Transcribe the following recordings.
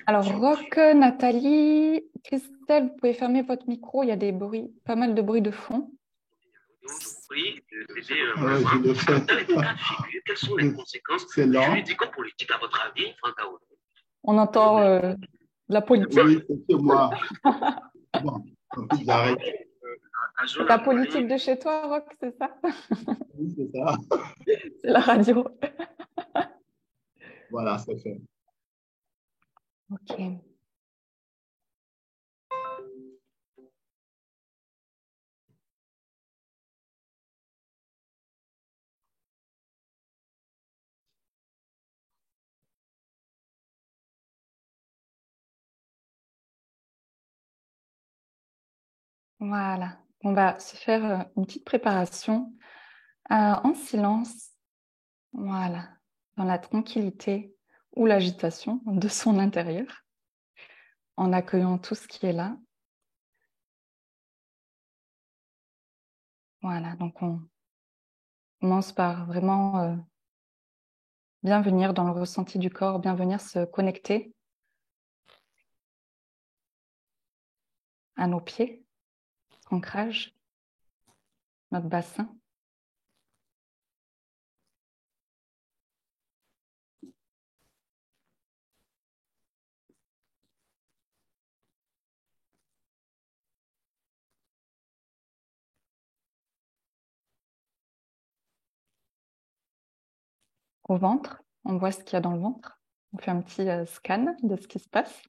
Alors, Rock, Nathalie, Christelle, vous pouvez fermer votre micro, il y a des bruits, pas mal de bruit de fond. Oui, je le fais. Dans les cas de figure, quelles sont les conséquences juridico-politiques à votre avis, Franck Aoun? On entend la politique. Oui, c'est moi. Bon, j'arrête. C'est la politique de chez toi, Rock, c'est ça? Oui, c'est ça. C'est la radio. Voilà, c'est fait. Ok. Voilà. On va se faire une petite préparation en silence. Voilà. Dans la tranquillité ou l'agitation de son intérieur, en accueillant tout ce qui est là. Voilà. Donc, on commence par vraiment bien venir dans le ressenti du corps, bien venir se connecter à nos pieds, ancrage, notre bassin. Au ventre, on voit ce qu'il y a dans le ventre. On fait un petit scan de ce qui se passe.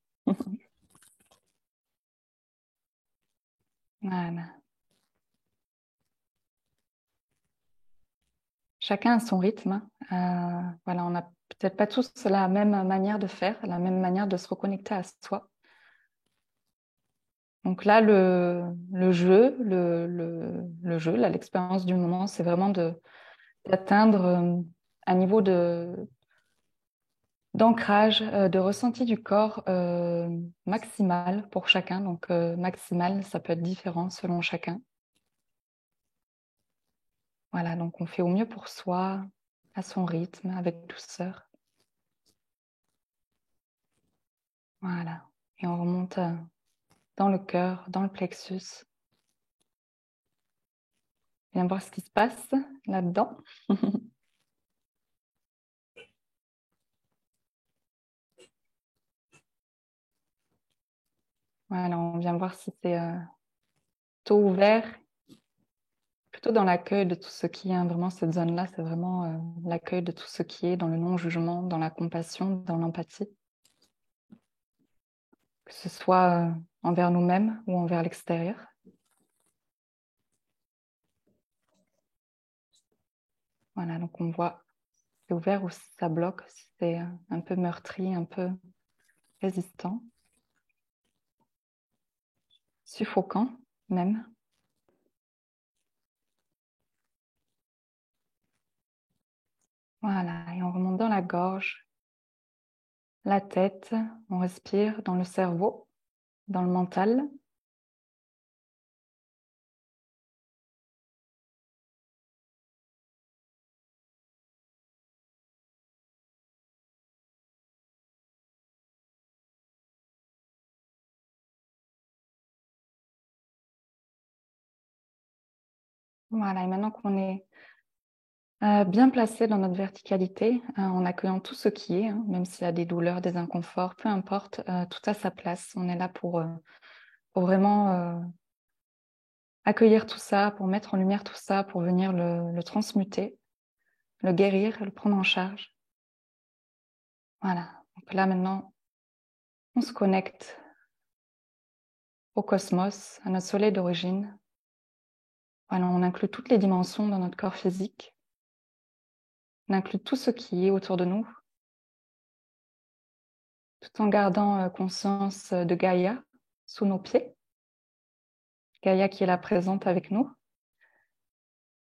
Voilà. Chacun a son rythme. Voilà, on n'a peut-être pas tous la même manière de faire, la même manière de se reconnecter à soi. Donc là, le jeu, le jeu, là, l'expérience du moment, c'est vraiment d'atteindre un niveau d'ancrage, de ressenti du corps maximal pour chacun. Donc maximal, ça peut être différent selon chacun. Voilà, donc on fait au mieux pour soi, à son rythme, avec douceur. Voilà, et on remonte dans le cœur, dans le plexus. Viens voir ce qui se passe là-dedans. Voilà, on vient voir si c'est plutôt ouvert, plutôt dans l'accueil de tout ce qui est, hein, vraiment cette zone-là, c'est vraiment l'accueil de tout ce qui est dans le non-jugement, dans la compassion, dans l'empathie. Que ce soit envers nous-mêmes ou envers l'extérieur. Voilà, donc on voit si c'est ouvert ou si ça bloque, si c'est un peu meurtri, un peu résistant, suffocant même. Voilà, et on remonte dans la gorge, la tête, on respire dans le cerveau, dans le mental. Voilà, et maintenant qu'on est bien placé dans notre verticalité, en accueillant tout ce qui est, hein, même s'il y a des douleurs, des inconforts, peu importe, tout a sa place. On est là pour vraiment accueillir tout ça, pour mettre en lumière tout ça, pour venir le transmuter, le guérir, le prendre en charge. Voilà, donc là maintenant, on se connecte au cosmos, à notre soleil d'origine. Voilà, on inclut toutes les dimensions dans notre corps physique. On inclut tout ce qui est autour de nous, tout en gardant conscience de Gaïa sous nos pieds. Gaïa qui est là présente avec nous,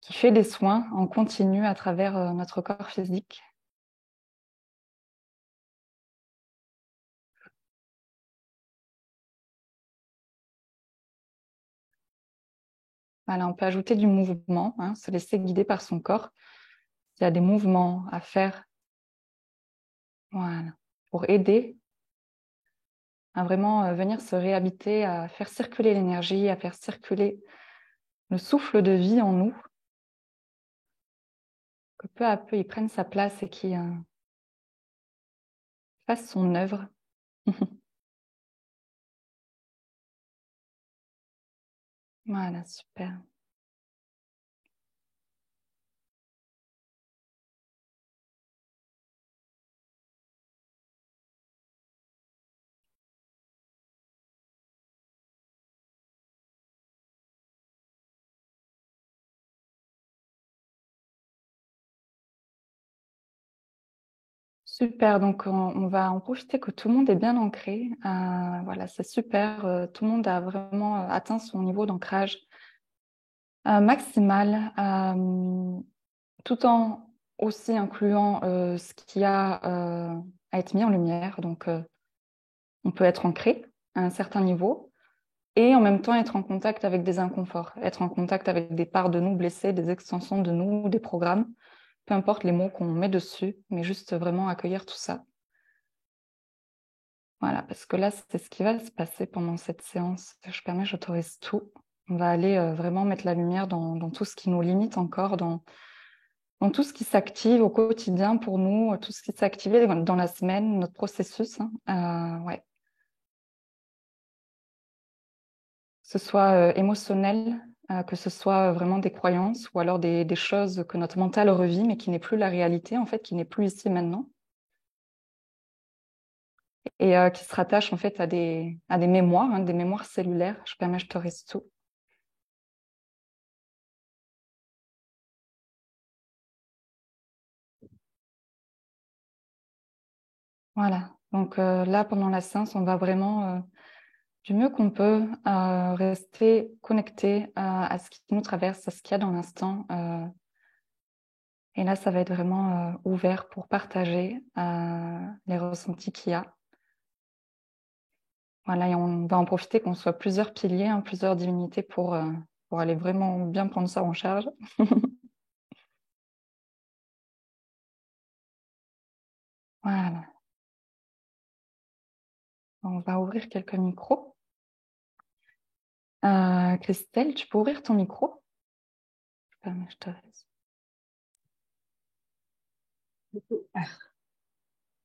qui fait des soins en continu à travers notre corps physique. Voilà, on peut ajouter du mouvement, hein, se laisser guider par son corps. Il y a des mouvements à faire, voilà, pour aider à vraiment venir se réhabiter, à faire circuler l'énergie, à faire circuler le souffle de vie en nous, que peu à peu il prenne sa place et qu'il fasse son œuvre. Voilà, super. Super, donc on va en profiter que tout le monde est bien ancré. Voilà, c'est super. Tout le monde a vraiment atteint son niveau d'ancrage maximal, tout en aussi incluant ce qui a à être mis en lumière. Donc, on peut être ancré à un certain niveau et en même temps être en contact avec des inconforts, être en contact avec des parts de nous blessées, des extensions de nous, des programmes, peu importe les mots qu'on met dessus, mais juste vraiment accueillir tout ça. Voilà, parce que là, c'est ce qui va se passer pendant cette séance. J'autorise tout. On va aller vraiment mettre la lumière dans tout ce qui nous limite encore, dans tout ce qui s'active au quotidien pour nous, tout ce qui s'est activé dans la semaine, notre processus. Ouais. Que ce soit émotionnel, que ce soit vraiment des croyances ou alors des choses que notre mental revit, mais qui n'est plus la réalité, en fait, qui n'est plus ici maintenant. Et qui se rattachent en fait à des mémoires, hein, des mémoires cellulaires. J'autorise tout. Voilà. Donc là, pendant la séance, on va vraiment, du mieux qu'on peut, rester connecté à ce qui nous traverse, à ce qu'il y a dans l'instant. Et là, ça va être vraiment ouvert pour partager les ressentis qu'il y a. Voilà, et on va en profiter qu'on soit plusieurs piliers, hein, plusieurs divinités pour aller vraiment bien prendre ça en charge. Voilà. On va ouvrir quelques micros. Christelle, tu peux ouvrir ton micro? Je te laisse.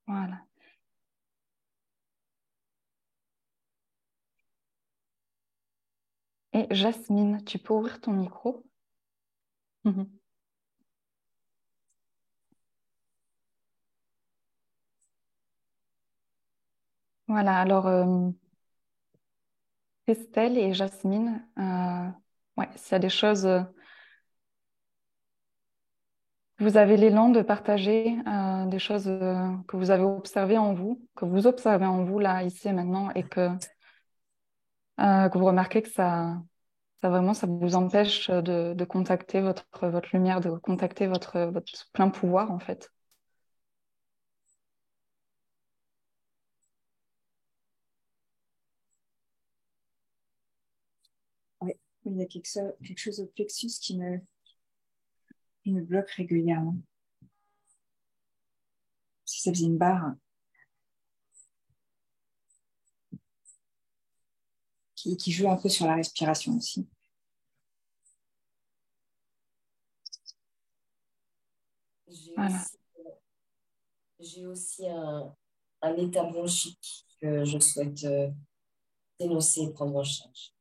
Voilà. Et Jasmine, tu peux ouvrir ton micro? Voilà, alors Christelle et Jasmine, ouais, s'il y a des choses vous avez l'élan de partager des choses que vous avez observées en vous, que vous observez en vous là, ici et maintenant, et que vous remarquez que ça vraiment, ça vous empêche de contacter votre lumière, de contacter votre plein pouvoir en fait. Oui, il y a quelque chose au plexus qui me bloque régulièrement. Si ça faisait une barre qui joue un peu sur la respiration aussi. Voilà. J'ai aussi un état bronchique que je souhaite dénoncer et prendre en charge.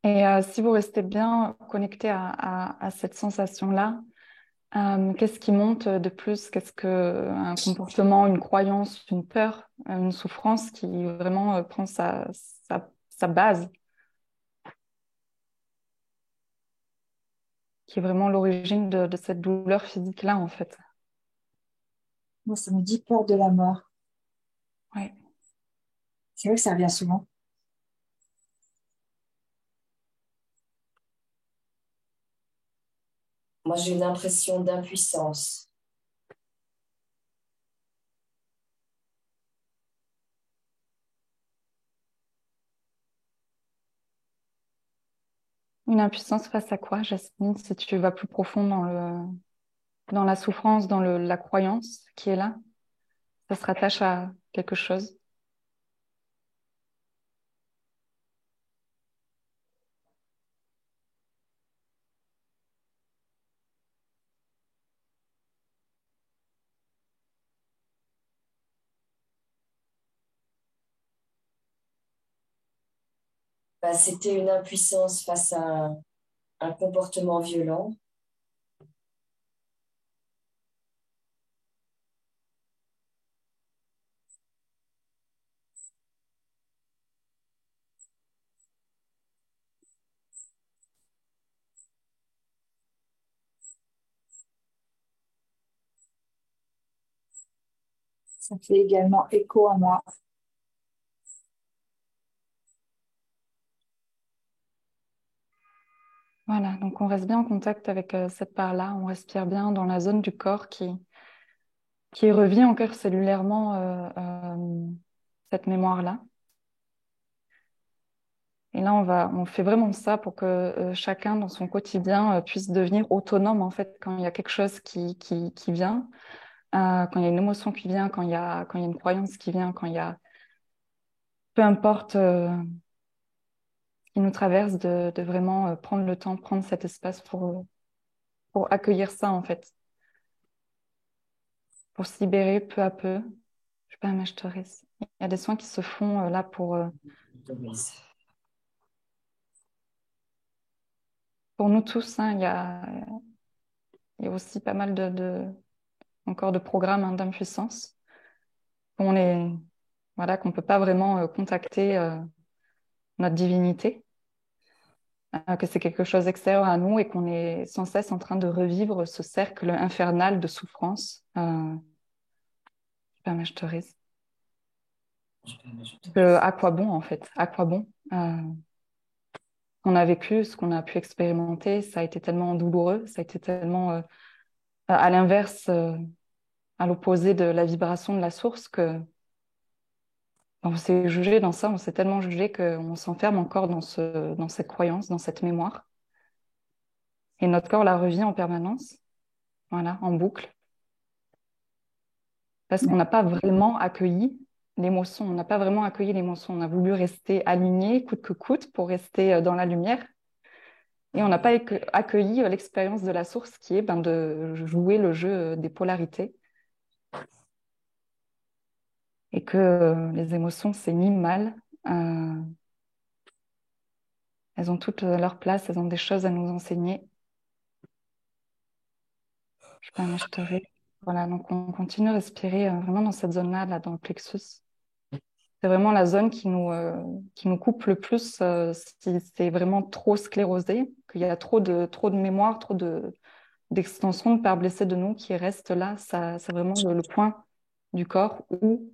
Et si vous restez bien connecté à cette sensation-là, qu'est-ce qui monte de plus? Qu'est-ce que un comportement, une croyance, une peur, une souffrance qui vraiment prend sa base, qui est vraiment l'origine de cette douleur physique-là, en fait? Moi, ça me dit peur de la mort. Ouais. C'est vrai que ça revient souvent. Moi, j'ai une impression d'impuissance. Une impuissance face à quoi, Jasmine, si tu vas plus profond dans la souffrance, dans la croyance qui est là, ça se rattache à quelque chose. Bah, c'était une impuissance face à un comportement violent. Ça fait également écho à moi. Voilà, donc on reste bien en contact avec cette part-là, on respire bien dans la zone du corps qui revient encore cellulairement cette mémoire-là. Et là, on fait vraiment ça pour que chacun dans son quotidien puisse devenir autonome en fait quand il y a quelque chose qui vient, quand il y a une émotion qui vient, quand il y a une croyance qui vient, quand il y a peu importe ce qui nous traverse, de vraiment prendre le temps, prendre cet espace pour accueillir ça en fait, pour se libérer peu à peu. Je sais pas, mais je te reste. Il y a des soins qui se font là pour nous tous. Hein, il y a aussi pas mal encore de programmes hein, d'impuissance voilà, qu'on peut pas vraiment contacter notre divinité, que c'est quelque chose d'extérieur à nous et qu'on est sans cesse en train de revivre ce cercle infernal de souffrance. Je sais pas, mais je te reste. À quoi bon en fait? À quoi bon? On a vécu, ce qu'on a pu expérimenter, ça a été tellement douloureux, ça a été tellement à l'inverse, à l'opposé de la vibration de la source que on s'est jugé dans ça, on s'est tellement jugé qu'on s'enferme encore dans cette croyance, dans cette mémoire. Et notre corps la revit en permanence, voilà, en boucle, parce qu'on n'a pas vraiment accueilli l'émotion, on n'a pas vraiment accueilli l'émotion, on a voulu rester aligné coûte que coûte pour rester dans la lumière. Et on n'a pas accueilli l'expérience de la source qui est de jouer le jeu des polarités. Et que les émotions, c'est ni mal. Elles ont toutes leur place, elles ont des choses à nous enseigner. Je sais pas, mais je te ré... Voilà, donc on continue à respirer vraiment dans cette zone-là, là, dans le plexus. C'est vraiment la zone qui nous coupe le plus si c'est vraiment trop sclérosé, qu'il y a trop de mémoire, d'extension de parts blessées de nous qui restent là. C'est vraiment le point du corps où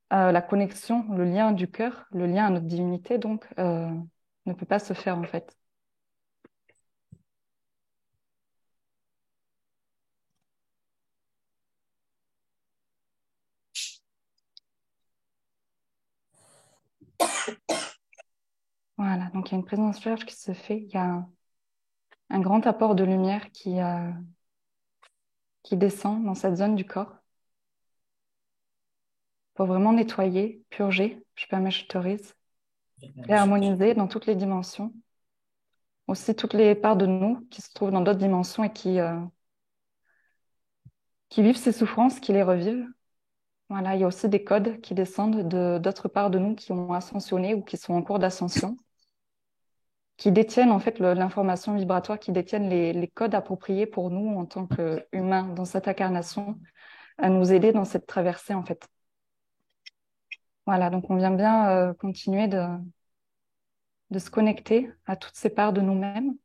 la connexion, le lien du cœur, le lien à notre divinité, donc, ne peut pas se faire en fait. Voilà, donc il y a une présence large qui se fait, il y a un grand apport de lumière qui descend dans cette zone du corps pour vraiment nettoyer, purger, je peux je t'autorise, et harmoniser dans toutes les dimensions. Aussi toutes les parts de nous qui se trouvent dans d'autres dimensions et qui vivent ces souffrances, qui les revivent. Voilà, il y a aussi des codes qui descendent d'autres parts de nous qui ont ascensionné ou qui sont en cours d'ascension, qui détiennent en fait l'information vibratoire, qui détiennent les codes appropriés pour nous en tant qu'humains dans cette incarnation, à nous aider dans cette traversée en fait. Voilà, donc on vient bien continuer de se connecter à toutes ces parts de nous-mêmes,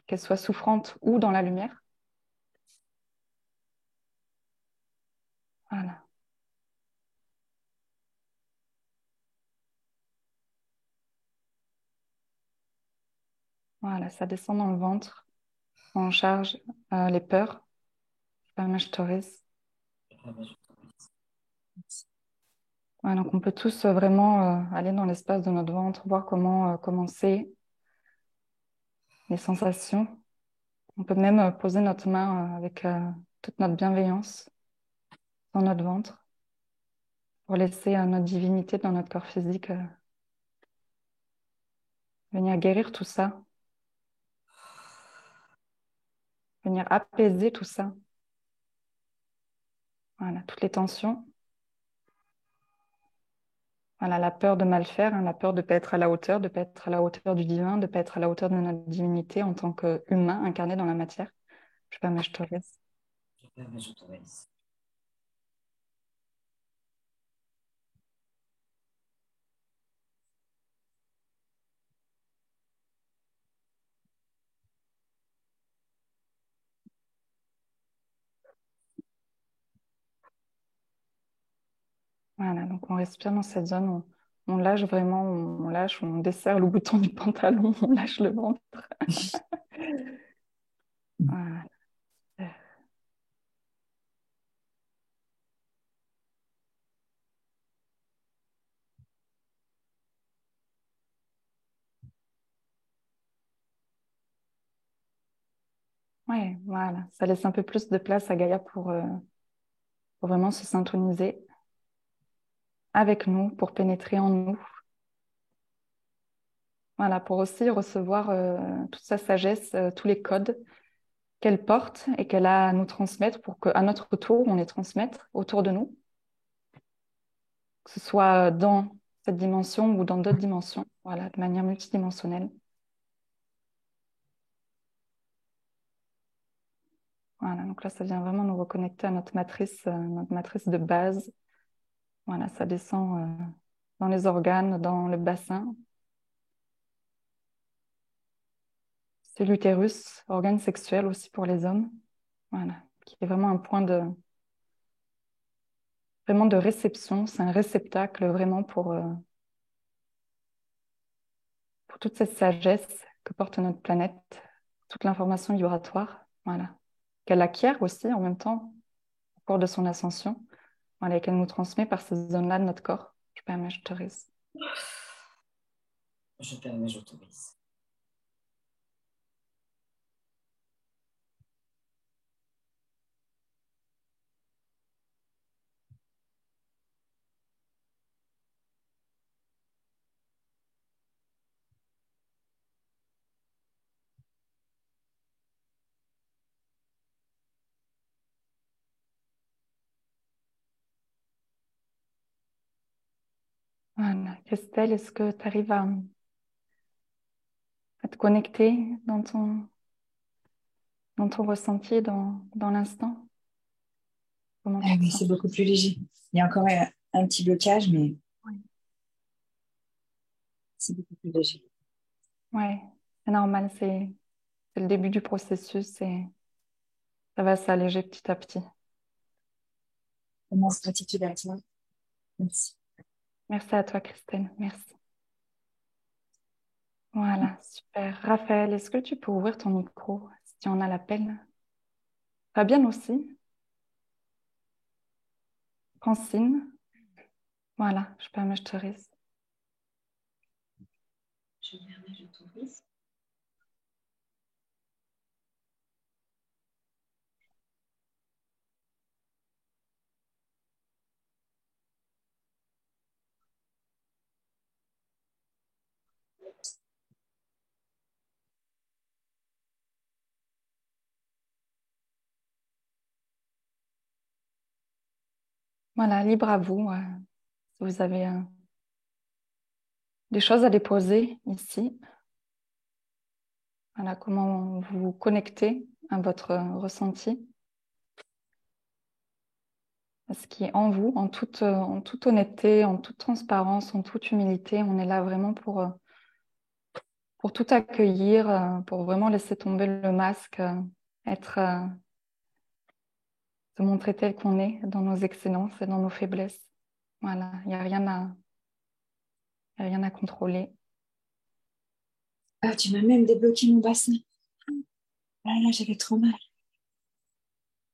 qu'elles soient souffrantes ou dans la lumière. Voilà. Voilà, ça descend dans le ventre, on charge les peurs. Je t'autorise. Ouais, donc on peut tous vraiment aller dans l'espace de notre ventre, voir comment commencer les sensations. On peut même poser notre main avec toute notre bienveillance dans notre ventre pour laisser notre divinité dans notre corps physique venir guérir tout ça, venir apaiser tout ça. Voilà, toutes les tensions. Voilà, la peur de mal faire, hein, la peur de ne pas être à la hauteur, de ne pas être à la hauteur du divin, de ne pas être à la hauteur de notre divinité en tant qu'humain incarné dans la matière. Je sais pas, mais je te laisse. Je permets, j'autorise. Voilà, donc on respire dans cette zone, on lâche vraiment, on lâche, on desserre le bouton du pantalon, on lâche le ventre. Voilà. Ouais, voilà, ça laisse un peu plus de place à Gaïa pour vraiment se syntoniser avec nous, pour pénétrer en nous. Voilà, pour aussi recevoir toute sa sagesse, tous les codes qu'elle porte et qu'elle a à nous transmettre pour qu'à notre tour, on les transmette autour de nous, que ce soit dans cette dimension ou dans d'autres dimensions, voilà, de manière multidimensionnelle. Voilà, donc là, ça vient vraiment nous reconnecter à notre matrice de base. Voilà, ça descend dans les organes, dans le bassin. C'est l'utérus, organe sexuel aussi pour les hommes. Voilà, qui est vraiment un point vraiment de réception. C'est un réceptacle vraiment pour toute cette sagesse que porte notre planète, toute l'information vibratoire, voilà, qu'elle acquiert aussi en même temps au cours de son ascension, voilà, et qu'elle nous transmet par ces zones-là de notre corps. Je permets, je t'autorise. Je permets, j'autorise. Voilà. Christelle, est-ce que tu arrives à te connecter dans ton ressenti, dans l'instant? Comment tu te Oui, sens? c'est beaucoup plus léger. Il y a encore un petit blocage, mais Oui, c'est beaucoup plus léger. ouais, c'est normal, c'est le début du processus et ça va s'alléger petit à petit. Immense gratitude à toi. Merci. Merci à toi, Christelle. Merci. Voilà, super. Raphaël, est-ce que tu peux ouvrir ton micro si tu en as l'appel? Fabienne aussi. Francine. Voilà, je permets, je t'autorise. Je permets, j'autorise. Voilà, libre à vous. Si vous avez des choses à déposer ici. Voilà, comment vous vous connectez à votre ressenti, à ce qui est en vous, en toute honnêteté, en toute transparence, en toute humilité. On est là vraiment pour tout accueillir, pour vraiment laisser tomber le masque, être, se montrer tel qu'on est dans nos excellences et dans nos faiblesses. Voilà, il n'y a rien à contrôler. Ah, tu m'as même débloqué mon bassin. Ah là, j'avais trop mal.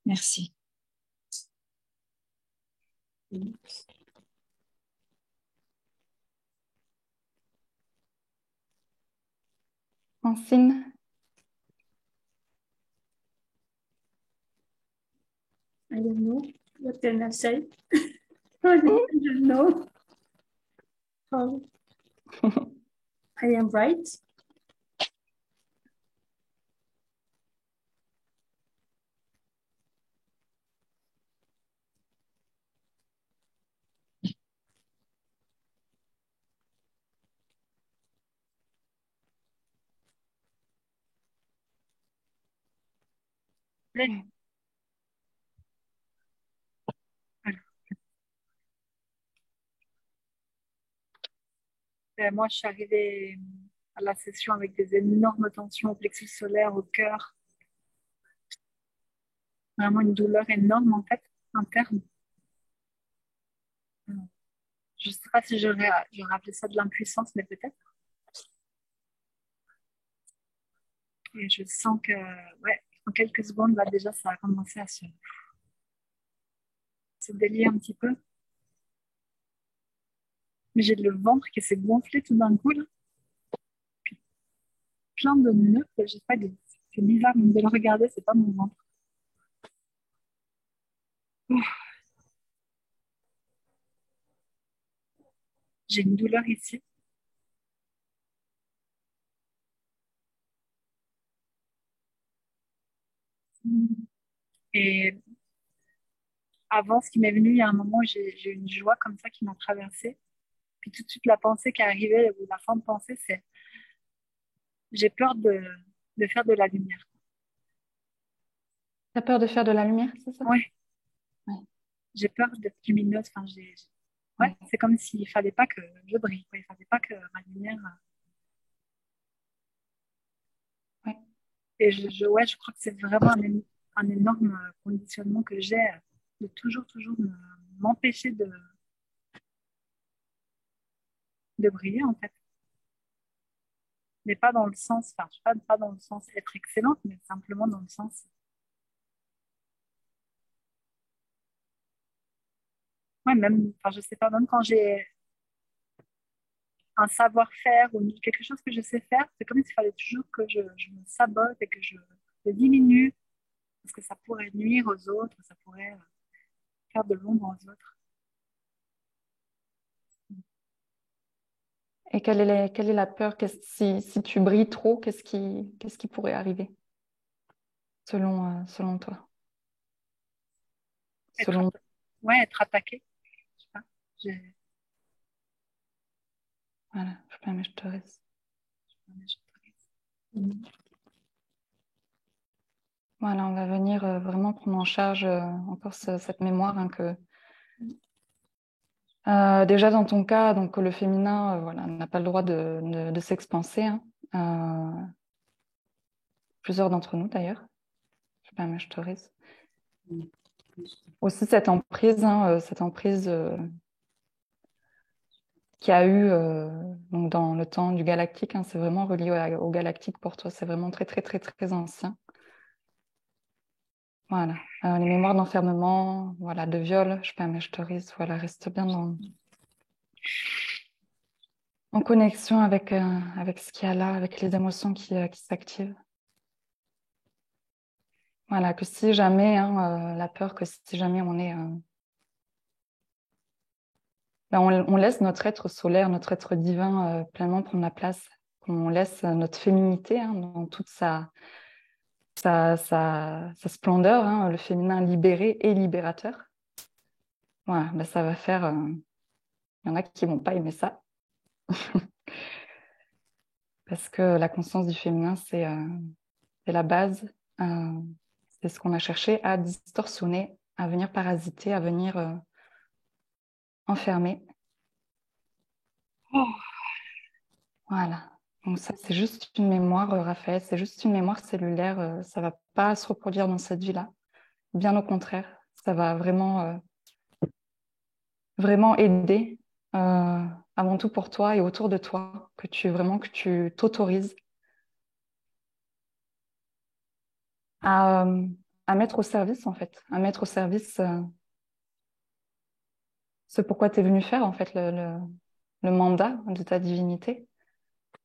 Merci. Francine, I don't know. What can I say? I don't know. How I am right. Ouais. Moi, je suis arrivée à la session avec des énormes tensions au plexus solaire, au cœur. Vraiment une douleur énorme, en fait, interne. Je ne sais pas si j'aurais appelé ça de l'impuissance, mais peut-être. Et je sens que, ouais, en quelques secondes, là, déjà, ça a commencé à se délier un petit peu. Mais j'ai le ventre qui s'est gonflé tout d'un coup, là. Plein de nœuds. Je sais pas, c'est bizarre même de le regarder, c'est pas mon ventre. Ouf, j'ai une douleur ici. Et avant, ce qui m'est venu, il y a un moment où j'ai eu une joie comme ça qui m'a traversée. Puis tout de suite, la pensée qui est arrivée, ou la fin de pensée, c'est j'ai peur de faire de la lumière. T'as peur de faire de la lumière, c'est ça? Ouais, Ouais. j'ai peur d'être lumineuse. Enfin, ouais, Ouais. c'est comme s'il fallait pas que je brille, quoi. Il fallait pas que ma lumière. Ouais. Et ouais, je crois que c'est vraiment un énorme conditionnement que j'ai de toujours m'empêcher de briller, en fait. Mais pas dans le sens, enfin, pas dans le sens être excellente, mais simplement dans le sens, ouais, même, enfin, je sais pas, même quand j'ai un savoir-faire ou quelque chose que je sais faire, c'est comme s'il fallait toujours que je me sabote et que je le diminue, parce que ça pourrait nuire aux autres, ça pourrait faire de l'ombre aux autres. Et quelle est la peur? Si tu brilles trop, qu'est-ce qui pourrait arriver selon toi? Être, Selon... ouais, être attaqué, je sais pas. J'ai- Voilà, je peux, mais je te reste. Voilà, on va venir vraiment prendre en charge encore cette mémoire hein, que déjà dans ton cas, donc le féminin, voilà, n'a pas le droit de s'expanser. Hein. Plusieurs d'entre nous d'ailleurs. Je sais pas, mais je te reste. Aussi cette emprise qu'il y a eu donc dans le temps du galactique, hein, c'est vraiment relié au galactique pour toi, c'est vraiment très très très très ancien. Voilà, les mémoires d'enfermement, voilà, de viol, je sais pas, mais je te risque, voilà, reste bien en connexion avec ce qu'il y a là, avec les émotions qui s'activent. Voilà, que si jamais, hein, la peur, que si jamais on est... ben, on laisse notre être solaire, notre être divin pleinement prendre la place, qu'on laisse notre féminité hein, dans toute sa splendeur, hein, le féminin libéré et libérateur. Voilà, ben, ça va faire... Il y en a qui vont pas aimer ça. Parce que la conscience du féminin, c'est la base. C'est ce qu'on a cherché à distorsionner, à venir parasiter, à venir enfermer. Oh, Voilà. Donc ça, c'est juste une mémoire, Raphaël, c'est juste une mémoire cellulaire. Ça va pas se reproduire dans cette vie-là. Bien au contraire, ça va vraiment aider, avant tout pour toi et autour de toi, que tu t'autorises à, à mettre au service, en fait, à mettre au service ce pourquoi tu es venu faire, en fait, le mandat de ta divinité,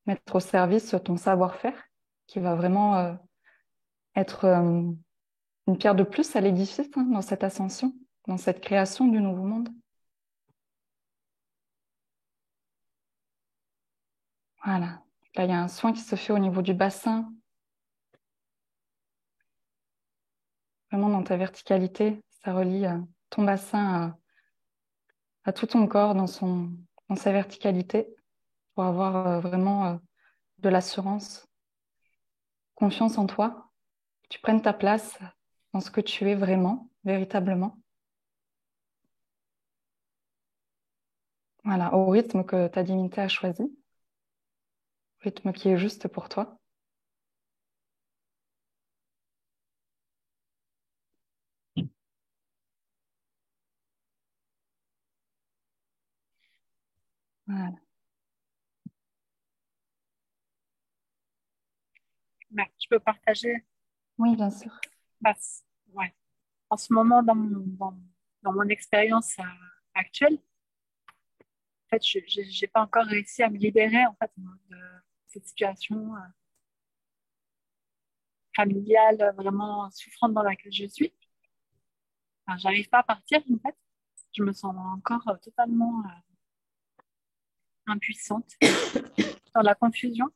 mettre au service ton savoir-faire qui va vraiment être une pierre de plus à l'édifice dans cette ascension, dans cette création du nouveau monde. Voilà. Là, il y a un soin qui se fait au niveau du bassin. Vraiment dans ta verticalité, ça relie ton bassin à tout ton corps dans sa verticalité pour avoir vraiment de l'assurance, confiance en toi. Tu prennes ta place dans ce que tu es vraiment, véritablement. Voilà, au rythme que ta divinité a choisi, au rythme qui est juste pour toi. Voilà. Je peux partager? Oui, bien sûr. Ouais. En ce moment, dans mon expérience actuelle, en fait, je n'ai pas encore réussi à me libérer en fait, de cette situation familiale vraiment souffrante dans laquelle je suis. Enfin, j'arrive pas à partir, en fait. Je me sens encore totalement impuissante dans la confusion.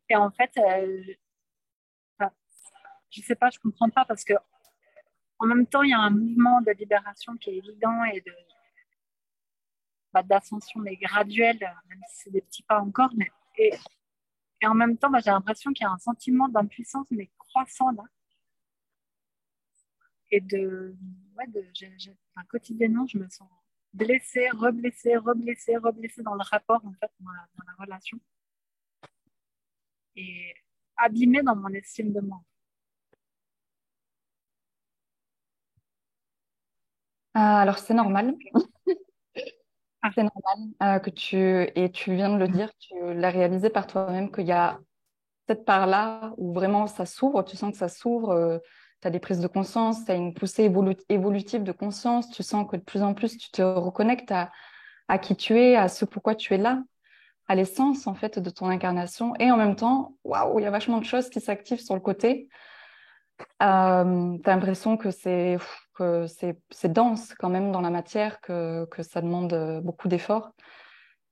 Et en fait, enfin, je sais pas, je comprends pas parce que en même temps, il y a un mouvement de libération qui est évident et d'ascension, mais graduelle, même si c'est des petits pas encore. Et en même temps, j'ai l'impression qu'il y a un sentiment d'impuissance, mais croissant là. Et quotidiennement, je me sens blessée, reblessée, reblessée, reblessée dans le rapport, en fait, dans la relation. Et abîmée dans mon estime de moi. Alors, c'est normal. Ah, C'est normal et tu viens de le dire, tu l'as réalisé par toi-même, qu'il y a cette part-là où vraiment ça s'ouvre, tu sens que ça s'ouvre, tu as des prises de conscience, tu as une poussée évolutive de conscience, tu sens que de plus en plus tu te reconnectes à qui tu es, à ce pourquoi tu es là, à l'essence en fait de ton incarnation. Et en même temps, waouh, il y a vachement de choses qui s'activent sur le côté. Tu as l'impression que c'est dense quand même dans la matière, que ça demande beaucoup d'efforts.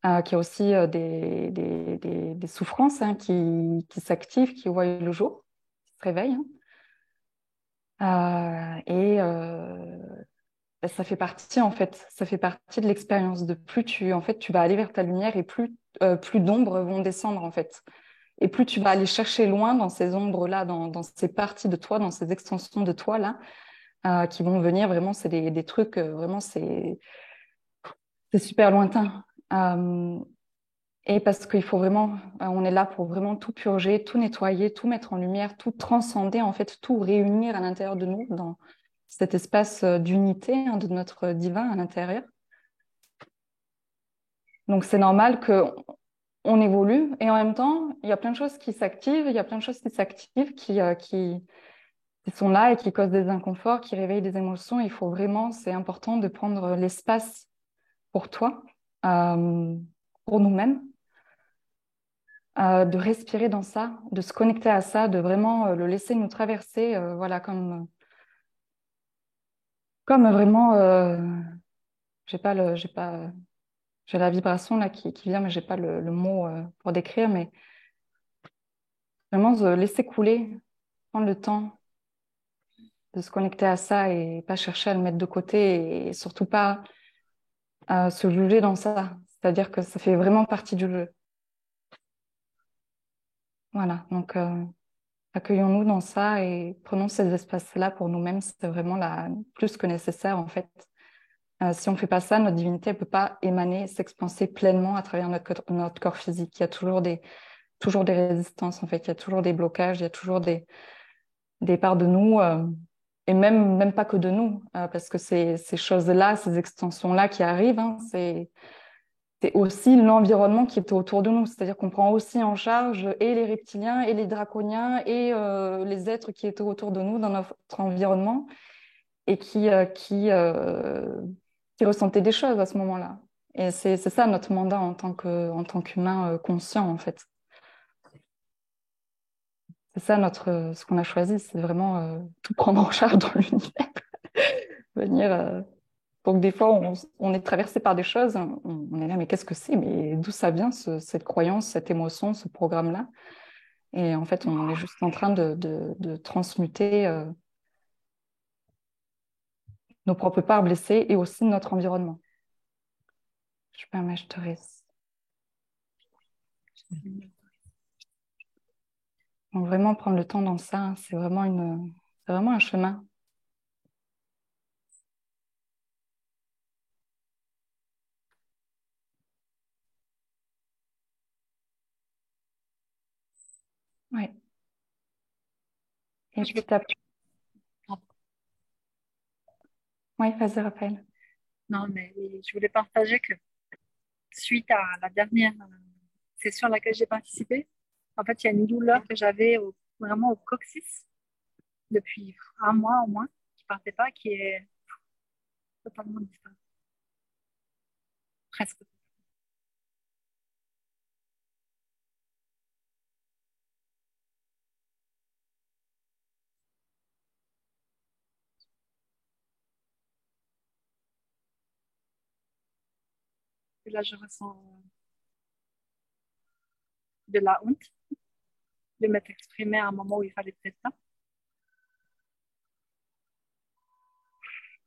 Qu'il y a aussi des souffrances qui s'activent, qui voient le jour, qui se réveillent. Et ça fait partie, en fait, ça fait partie de l'expérience. De plus en fait, tu vas aller vers ta lumière et plus d'ombres vont descendre, en fait. Et plus tu vas aller chercher loin dans ces ombres-là, dans ces parties de toi, dans ces extensions de toi-là, qui vont venir vraiment, c'est des trucs, vraiment, c'est super lointain. Et parce qu'il faut vraiment, on est là pour vraiment tout purger, tout nettoyer, tout mettre en lumière, tout transcender, en fait, tout réunir à l'intérieur de nous, dans cet espace d'unité de notre divin à l'intérieur. Donc c'est normal qu'on évolue et en même temps, il y a plein de choses qui s'activent, il y a plein de choses qui s'activent, qui sont là et qui causent des inconforts, qui réveillent des émotions. Il faut vraiment, c'est important de prendre l'espace pour toi, pour nous-mêmes de respirer dans ça, de se connecter à ça, de vraiment le laisser nous traverser, voilà, comme vraiment, j'ai la vibration là qui vient, mais j'ai pas le mot pour décrire, mais vraiment se laisser couler, prendre le temps de se connecter à ça et pas chercher à le mettre de côté et surtout pas se juger dans ça. C'est-à-dire que ça fait vraiment partie du jeu. Voilà, donc accueillons-nous dans ça et prenons ces espaces-là pour nous-mêmes. C'est vraiment plus que nécessaire en fait. Si on ne fait pas ça, notre divinité ne peut pas émaner, s'expanser pleinement à travers notre corps physique. Il y a toujours des résistances, en fait. Il y a toujours des blocages, il y a toujours des parts de nous, et même pas que de nous, parce que ces choses-là, ces extensions-là qui arrivent, c'est aussi l'environnement qui est autour de nous. C'est-à-dire qu'on prend aussi en charge et les reptiliens, et les draconiens, et les êtres qui étaient autour de nous dans notre environnement, et qui ressentaient des choses à ce moment-là. Et c'est ça notre mandat en tant qu'humain conscient, en fait. c'est ça ce qu'on a choisi, c'est vraiment tout prendre en charge dans l'univers. Venir, donc des fois, on est traversé par des choses, on est là, mais qu'est-ce que c'est? Mais d'où ça vient, cette croyance, cette émotion, ce programme-là? Et en fait, on est juste en train de transmuter nos propres parts blessées et aussi notre environnement. Je permets, je te laisse. Donc vraiment prendre le temps dans ça, hein, c'est vraiment un chemin. Ouais. Et petit à petit. Oui, vas-y, Raphaël. Non, mais je voulais partager que suite à la dernière session à laquelle j'ai participé, en fait, il y a une douleur que j'avais vraiment au coccyx depuis un mois au moins, qui partait pas, qui est totalement disparue. Presque. Et là, je ressens de la honte de m'être exprimée à un moment où il fallait peut-être pas.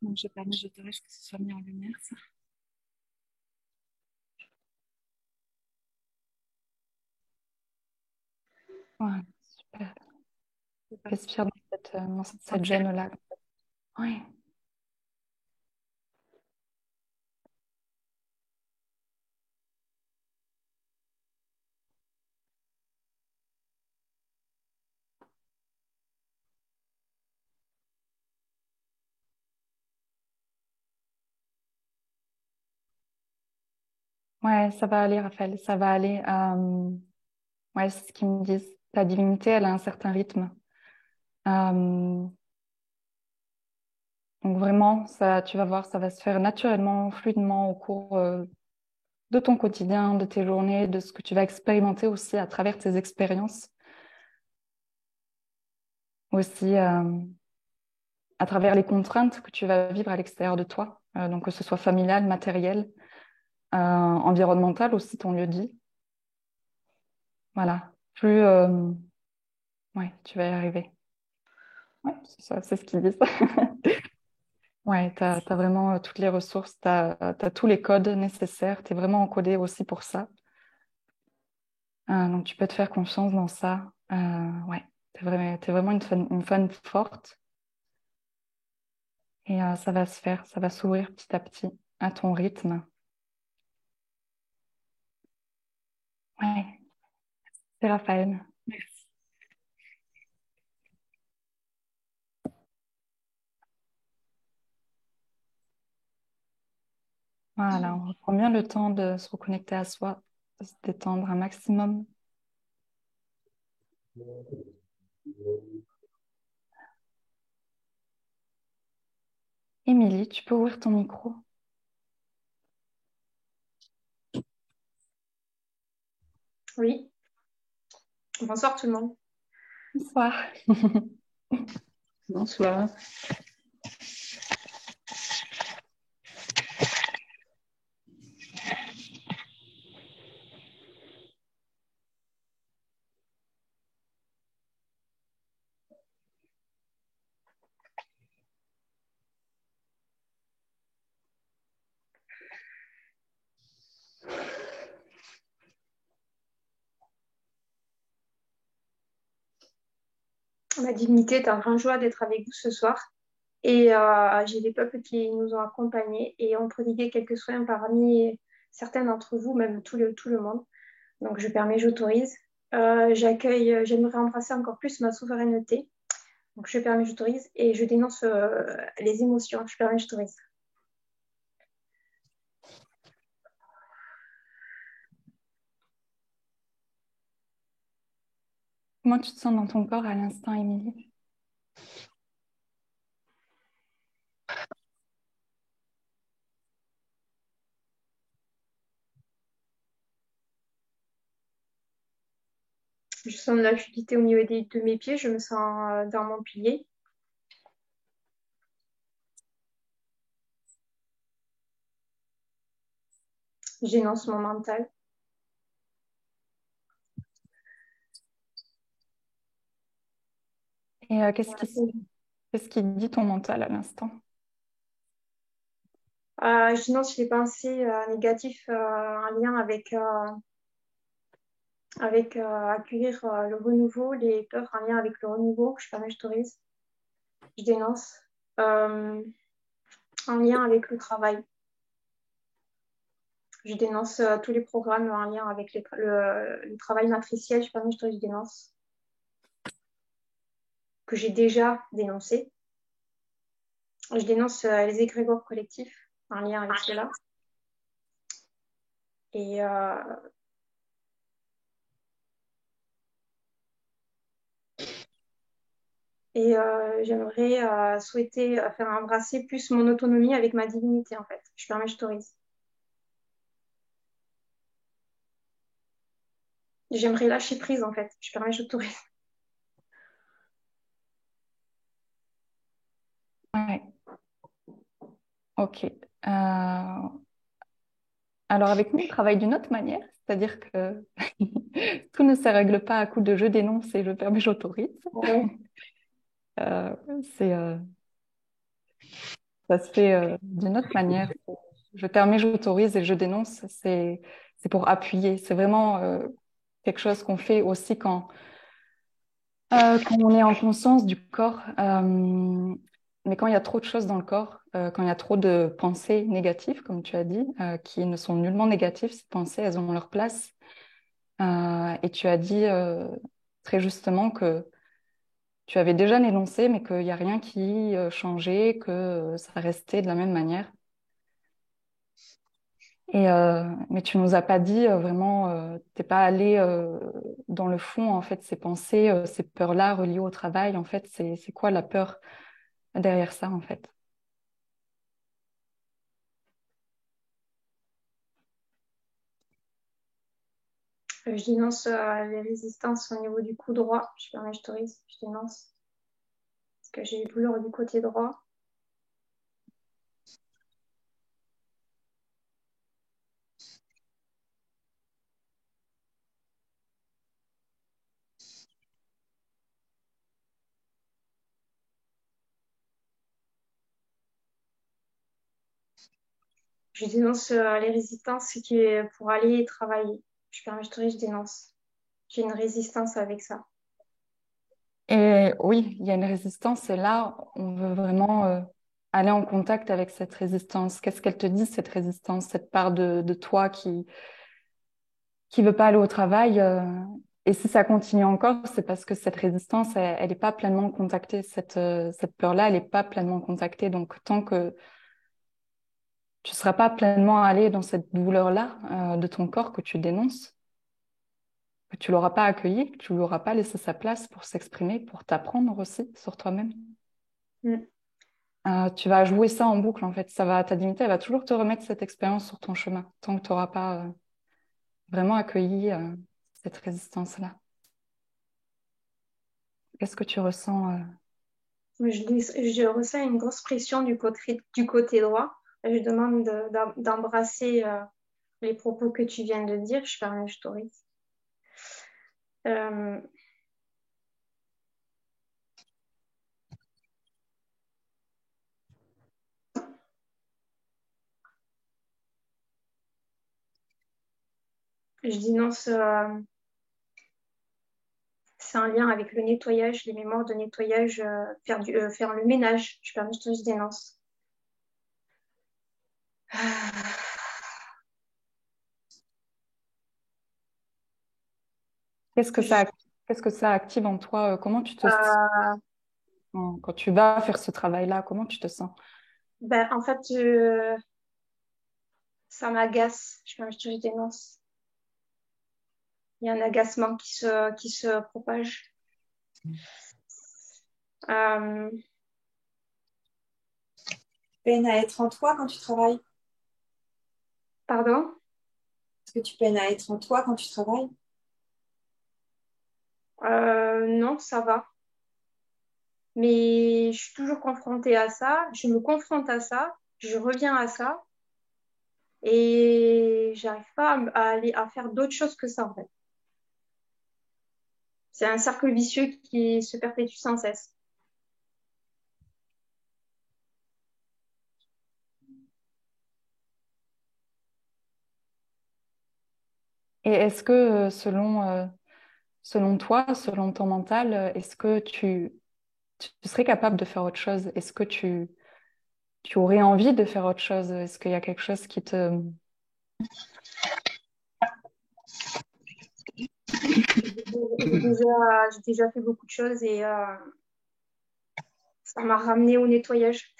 Donc, je permets, je te laisse que ce soit mis en lumière, ça. Ouais, super. Respire dans cette gêne-là. Oui. Ouais, ça va aller, Raphaël, ça va aller. Ouais, c'est ce qu'ils me disent. Ta divinité, elle a un certain rythme. Donc vraiment, ça, tu vas voir, ça va se faire naturellement, fluidement au cours de ton quotidien, de tes journées, de ce que tu vas expérimenter aussi à travers tes expériences. Aussi à travers les contraintes que tu vas vivre à l'extérieur de toi. Donc que ce soit familial, matériel, environnemental aussi, ton lieu de vie. Voilà. Plus, ouais, tu vas y arriver. Ouais, c'est ça, c'est ce qu'ils disent. Ouais, tu as vraiment toutes les ressources, tu as tous les codes nécessaires, tu es vraiment encodé aussi pour ça. Donc tu peux te faire confiance dans ça. Ouais, t'es vraiment une femme forte et ça va se faire, ça va s'ouvrir petit à petit à ton rythme. Ouais, c'est Raphaël. Merci. Voilà, on prend bien le temps de se reconnecter à soi, de se détendre un maximum. Émilie, tu peux ouvrir ton micro. Oui. Bonsoir tout le monde. Bonsoir. Bonsoir. Ma divinité est un grand joie d'être avec vous ce soir. Et j'ai des peuples qui nous ont accompagnés et ont prodigué quelques soins parmi certains d'entre vous, même tout le monde. Donc je permets, j'autorise. J'accueille, j'aimerais embrasser encore plus ma souveraineté. Donc je permets, j'autorise. Et je dénonce les émotions. Je permets, j'autorise. Comment tu te sens dans ton corps à l'instant, Émilie? Je sens de la fluidité au niveau de mes pieds. Je me sens dans mon pilier. J'énonce mon mental. Et qu'est-ce qui dit ton mental à l'instant? J'énonce les pensées négatives en lien avec accueillir le renouveau, les peurs en lien avec le renouveau. Je permets, j'autorise. Je dénonce. En lien avec le travail. Je dénonce tous les programmes en lien avec le travail matriciel. Je permets, je dénonce. Que j'ai déjà dénoncé. Je dénonce les égrégores collectifs en lien avec cela. Et j'aimerais souhaiter faire embrasser plus mon autonomie avec ma divinité, en fait. Je permets, j'autorise. J'aimerais lâcher prise, en fait. Je permets, j'autorise. Ouais. Ok. Alors avec nous, on travaille d'une autre manière, c'est-à-dire que tout ne se règle pas à coup de je dénonce et je permets, j'autorise. Ouais. Euh, c'est, ça se fait d'une autre manière. Je permets, j'autorise et je dénonce. C'est pour appuyer. C'est vraiment quelque chose qu'on fait aussi quand on est en conscience du corps. Mais quand il y a trop de choses dans le corps, quand il y a trop de pensées négatives, comme tu as dit, qui ne sont nullement négatives, ces pensées, elles ont leur place. Et tu as dit très justement que tu avais déjà l'énoncé, mais qu'il n'y a rien qui changeait, que ça restait de la même manière. Mais tu nous as pas dit vraiment, t'es pas allé dans le fond, en fait, ces pensées, ces peurs-là reliées au travail, en fait, c'est quoi la peur derrière ça, en fait? Je dénonce les résistances au niveau du cou droit. Je permets, j'autorise. Je dénonce. Parce que j'ai des douleurs du côté droit. Je dénonce les résistances qui est pour aller travailler. Je permets, j'autorise, je dénonce. J'ai une résistance avec ça. Et oui, il y a une résistance, et là, on veut vraiment aller en contact avec cette résistance. Qu'est-ce qu'elle te dit, cette résistance, cette part de toi qui veut pas aller au travail. Et si ça continue encore, c'est parce que cette résistance, elle est pas pleinement contactée. Cette peur-là, elle est pas pleinement contactée. Donc, tant que tu seras pas pleinement allé dans cette douleur-là de ton corps que tu dénonces, que tu l'auras pas accueilli, que tu lui auras pas laissé sa place pour s'exprimer, pour t'apprendre aussi sur toi-même. Mm. Tu vas jouer ça en boucle, en fait. Ta divinité, elle va toujours te remettre cette expérience sur ton chemin, tant que tu n'auras pas vraiment accueilli cette résistance-là. Qu'est-ce que tu ressens Je ressens une grosse pression du côté droit. Je demande d'embrasser les propos que tu viens de dire. Je permets, j'autorise. Euh, je dénonce, c'est un lien avec le nettoyage, les mémoires de nettoyage, faire le ménage. Je permets, je dénonce. Qu'est-ce que ça active en toi? Comment tu te sens quand tu vas faire ce travail-là? Comment tu te sens? Ben, en fait, ça m'agace. Je dénonce. Il y a un agacement qui se propage. Euh, Peine à être en toi quand tu travailles? Pardon? Est-ce que tu peines à être en toi quand tu travailles? Non, ça va. Mais je suis toujours confrontée à ça. Je me confronte à ça. Je reviens à ça. Et j'arrive pas à aller à faire d'autres choses que ça, en fait. C'est un cercle vicieux qui se perpétue sans cesse. Et est-ce que selon toi, selon ton mental, est-ce que tu serais capable de faire autre chose? Est-ce que tu aurais envie de faire autre chose? Est-ce qu'il y a quelque chose qui te... J'ai déjà fait beaucoup de choses et ça m'a ramené au nettoyage.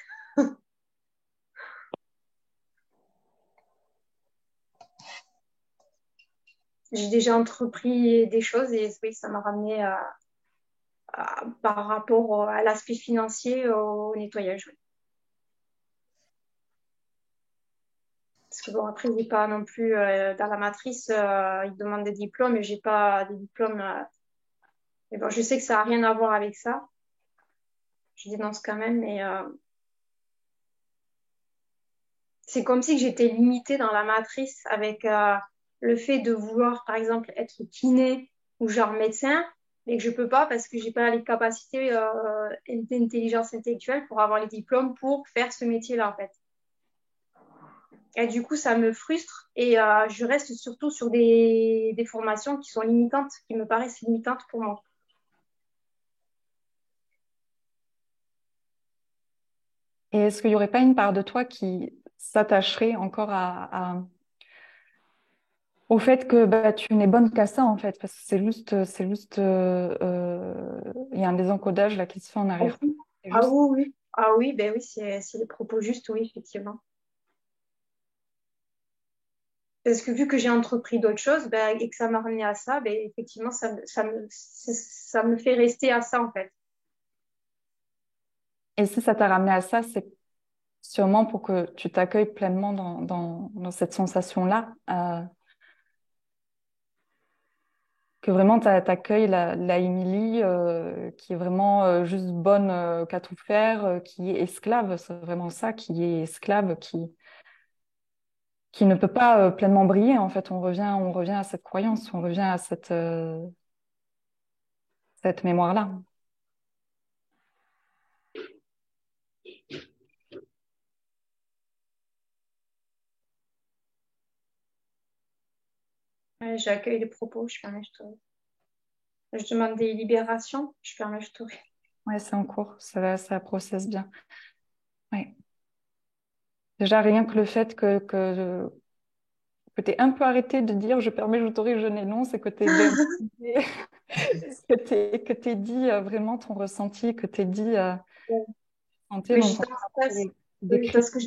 J'ai déjà entrepris des choses et oui, ça m'a ramené par rapport à l'aspect financier au nettoyage. Oui. Parce que bon, après, j'ai pas non plus dans la matrice, ils demandent des diplômes et j'ai pas des diplômes. Mais bon, je sais que ça n'a rien à voir avec ça. Je dénonce quand même, mais c'est comme si j'étais limitée dans la matrice avec le fait de vouloir, par exemple, être kiné ou genre médecin, mais que je peux pas parce que j'ai pas les capacités d'intelligence intellectuelle pour avoir les diplômes pour faire ce métier-là, en fait. Et du coup, ça me frustre et je reste surtout sur des formations qui sont limitantes, qui me paraissent limitantes pour moi. Et est-ce qu'il n'y aurait pas une part de toi qui s'attacherait encore au fait que bah, tu n'es bonne qu'à ça, en fait, parce que il y a un désencodage là qui se fait en Ah arrière. oui, C'est ah juste. oui, oui. Ah oui, ben oui, c'est les propos justes, oui, effectivement. Parce que vu que j'ai entrepris d'autres choses ben, et que ça m'a ramené à ça, ben, effectivement, ça me fait rester à ça, en fait. Et si ça t'a ramené à ça, c'est sûrement pour que tu t'accueilles pleinement dans cette sensation-là, que vraiment t'accueilles la Émilie qui est vraiment juste bonne qu'à tout faire, qui est esclave, c'est vraiment ça, qui est esclave, qui ne peut pas pleinement briller. En fait, on revient à cette croyance, on revient à cette mémoire-là. Ouais, j'accueille les propos, je permets, je t'aurai. Je demande des libérations, je permets, je t'aurai. Ouais, c'est en cours, ça processe bien. Ouais. Déjà, rien que le fait que tu un peu arrêté de dire je permets, j'autorise, je n'énonce, et que tu que t'aies dit vraiment ton ressenti, que tu aies dit Ouais. santé Oui, dans ton j'étais en stress. Oui, décrit. parce que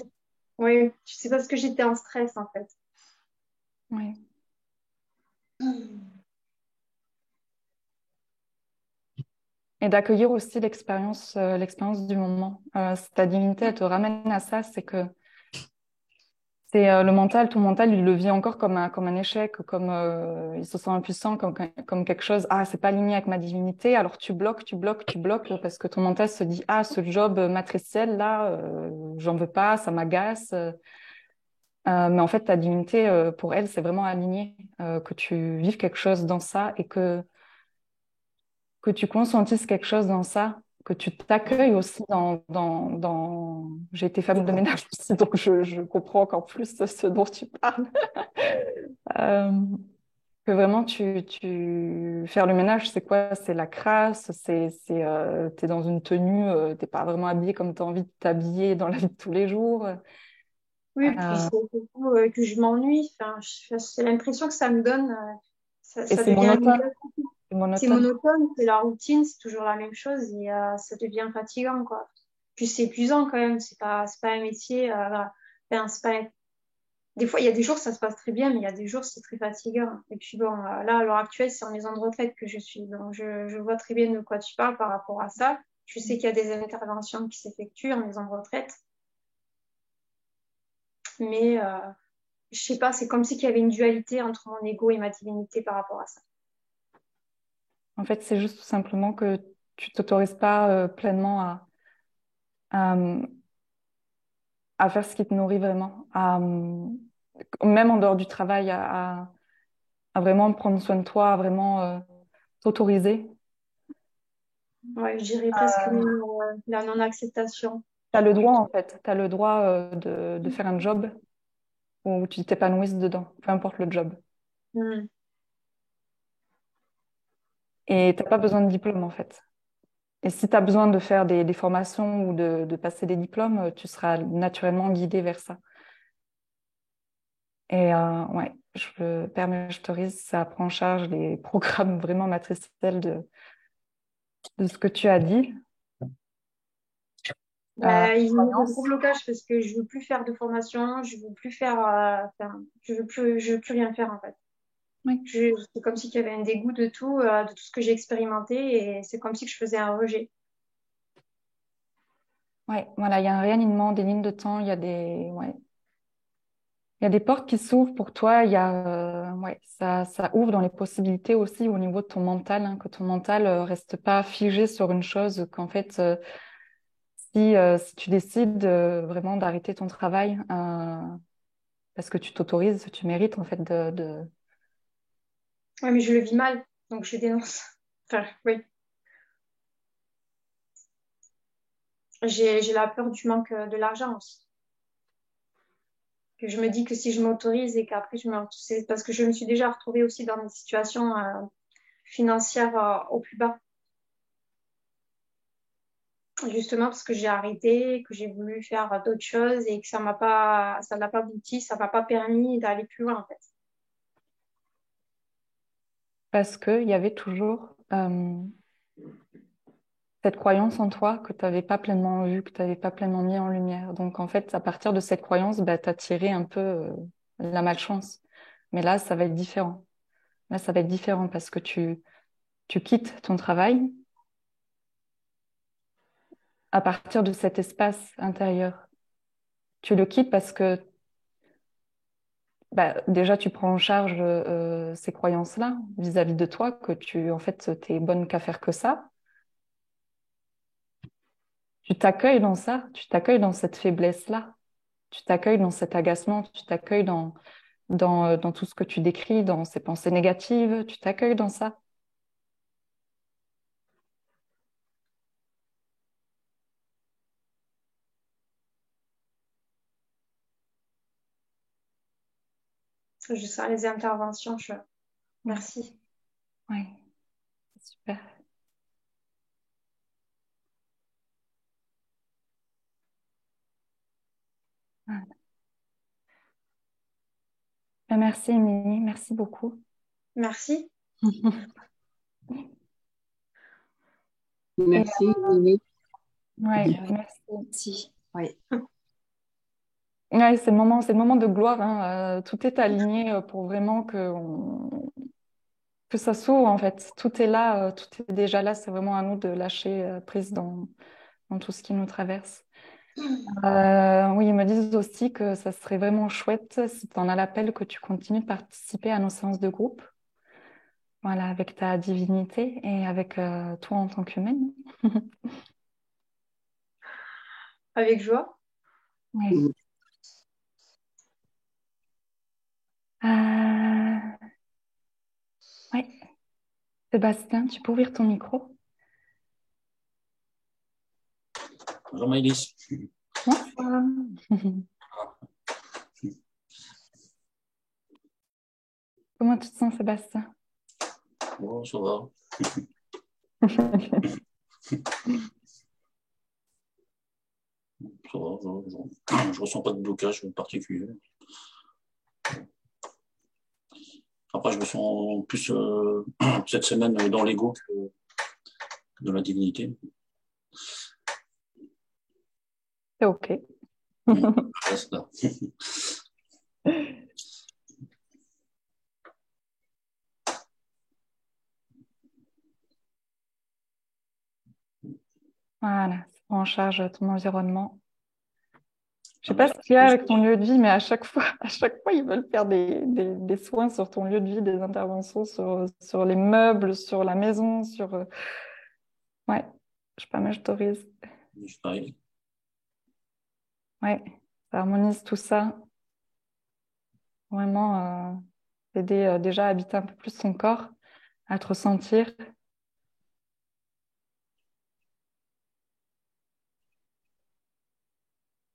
oui, c'est parce que j'étais en stress, en fait. Ouais. Et d'accueillir aussi l'expérience du moment. Si ta divinité, elle te ramène à ça, c'est que c'est le mental, ton mental, il le vit encore comme un échec, comme il se sent impuissant, comme quelque chose. Ah, c'est pas aligné avec ma divinité. Alors tu bloques, parce que ton mental se dit ah, ce job matriciel là, j'en veux pas, ça m'agace. Mais en fait, ta divinité, pour elle, c'est vraiment aligné, que tu vives quelque chose dans ça et que tu consentisses quelque chose dans ça, que tu t'accueilles aussi dans... J'ai été femme de ménage aussi, donc je comprends encore plus ce dont tu parles. Euh, que vraiment, faire le ménage, c'est quoi? C'est la crasse, t'es dans une tenue, t'es pas vraiment habillée comme tu as envie de t'habiller dans la vie de tous les jours. Oui, puis Euh, c'est surtout que je m'ennuie. Enfin, c'est l'impression que ça me donne. et Ça c'est devient monotone, c'est c'est monotone. monotone, c'est la routine, c'est toujours la même chose et ça devient fatigant, quoi. Puis c'est épuisant quand même. C'est pas un métier. Enfin, c'est pas. Des fois, il y a des jours ça se passe très bien, mais il y a des jours c'est très fatigant. Et puis bon, là à l'heure actuelle, c'est en maison de retraite que je suis, donc je vois très bien de quoi tu parles par rapport à ça. Je sais qu'il y a des interventions qui s'effectuent en maison de retraite, mais je sais pas, c'est comme si qu'il y avait une dualité entre mon ego et ma divinité par rapport à ça. En fait, c'est juste tout simplement que tu t'autorises pas pleinement à, à faire ce qui te nourrit vraiment, même en dehors du travail, à vraiment prendre soin de toi, à vraiment t'autoriser. Ouais, je dirais presque même, la non-acceptation. Tu as le droit, en fait, tu as le droit de faire un job où tu t'épanouisses dedans, peu importe le job. Mm. Et tu n'as pas besoin de diplôme, en fait. Et si tu as besoin de faire des formations ou de passer des diplômes, tu seras naturellement guidé vers ça. Et ouais, je permets, je t'autorise, ça prend en charge les programmes vraiment matriciels de ce que tu as dit. Il y a un Croyance. gros blocage parce que je veux plus faire de formation, je veux plus faire, je veux plus rien faire en fait. Oui. C'est comme si qu'il y avait un dégoût de tout ce que j'ai expérimenté et c'est comme si que je faisais un rejet. Ouais, voilà, il y a un réalignement des lignes de temps, il y a ouais. Il y a des portes qui s'ouvrent pour toi, ouais, ça ouvre dans les possibilités aussi au niveau de ton mental, hein, que ton mental reste pas figé sur une chose, qu'en fait, si tu décides vraiment d'arrêter ton travail, parce que tu t'autorises, tu mérites en fait Ouais, mais je le vis mal, donc je dénonce. Enfin, oui. J'ai la peur du manque de l'argent aussi. Que je me dis que si je m'autorise et qu'après c'est parce que je me suis déjà retrouvée aussi dans des situations financières au plus bas. Justement parce que j'ai arrêté, que j'ai voulu faire d'autres choses et que ça n'a pas abouti, ça m'a pas permis d'aller plus loin en fait. parce qu'il y avait toujours cette croyance en toi que tu n'avais pas pleinement vue, que tu n'avais pas pleinement mis en lumière. Donc en fait, à partir de cette croyance, bah, tu as tiré un peu la malchance. Mais là, ça va être différent. Là, ça va être différent parce que tu quittes ton travail à partir de cet espace intérieur. Tu le quittes parce que bah, déjà, tu prends en charge ces croyances-là vis-à-vis de toi, que en fait, t'es bonne qu'à faire que ça. Tu t'accueilles dans ça, tu t'accueilles dans cette faiblesse-là, tu t'accueilles dans cet agacement, tu t'accueilles dans tout ce que tu décris, dans ces pensées négatives, tu t'accueilles dans ça. Je sens les interventions. Merci. Oui, super. Voilà. Ben, merci, Émilie, merci beaucoup. Merci. Merci, Émilie. Ouais, merci. Si, oui. Ouais, c'est le moment de gloire, hein. Tout est aligné pour vraiment que ça s'ouvre en fait. Tout est là, tout est déjà là. C'est vraiment à nous de lâcher prise dans tout ce qui nous traverse. Oui, ils me disent aussi que ça serait vraiment chouette si tu en as l'appel que tu continues de participer à nos séances de groupe. Voilà, avec ta divinité et avec toi en tant qu'humaine. Avec joie. Oui. Ouais. Sébastien, tu peux ouvrir ton micro? Bonjour Maëlys. Bonsoir. Comment tu te sens, Sébastien? Bon, ça va. Ça va, je ressens pas de blocage particulier. Après, je me sens plus cette semaine dans l'ego que dans la divinité. C'est OK. Reste là. Voilà, ça prend en charge ton environnement. Je sais pas ce qu'il y a avec ton lieu de vie, mais à chaque fois, ils veulent faire des soins sur ton lieu de vie, des interventions sur les meubles, sur la maison, sur... Ouais, je sais pas, mais je t'autorise. Ouais, ça harmonise tout ça. Vraiment, t'aider déjà à habiter un peu plus son corps, à te ressentir.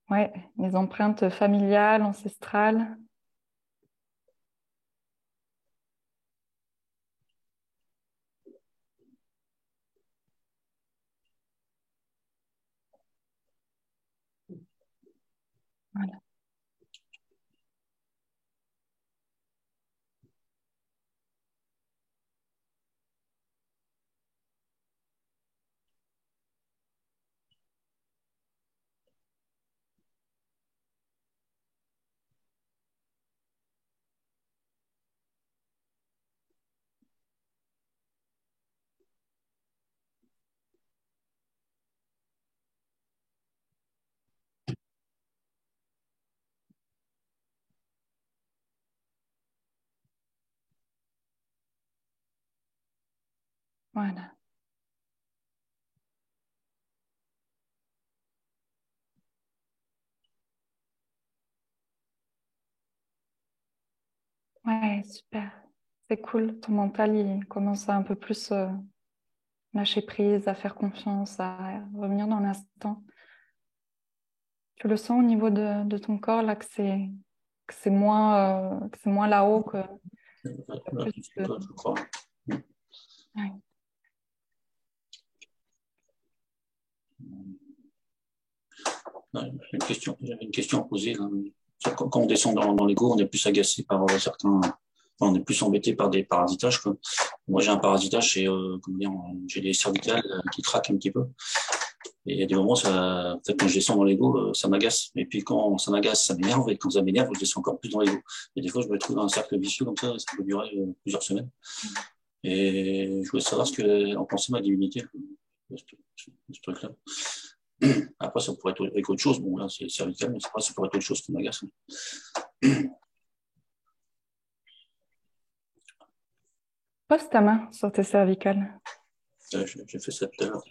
Ouais, les empreintes familiales, ancestrales. Voilà. Voilà. Ouais, super. C'est cool. Ton mental, il commence à un peu plus lâcher prise, à faire confiance, à revenir dans l'instant. Tu le sens au niveau de ton corps, là, que c'est moins là-haut que plus de... Je crois. Ouais. J'avais une question à poser. Là. Quand on descend dans l'ego, on est plus agacé par certains. Enfin, on est plus embêté par des parasitages. Quoi. Moi, j'ai un parasitage, j'ai les cervicales qui craquent un petit peu. Et il y a des moments, quand je descends dans l'ego, ça m'agace. Et puis quand ça m'agace, ça m'énerve. Et quand ça m'énerve, je descends encore plus dans l'ego. Et des fois, je me trouve dans un cercle vicieux comme ça peut durer plusieurs semaines. Et je voulais savoir ce que en pensait ma divinité de ce truc-là. Après, ça pourrait être avec autre chose. Bon, là, c'est cervical, mais ça pourrait être autre chose qui m'agace. Pose ta main sur tes cervicales. J'ai fait ça tout à l'heure.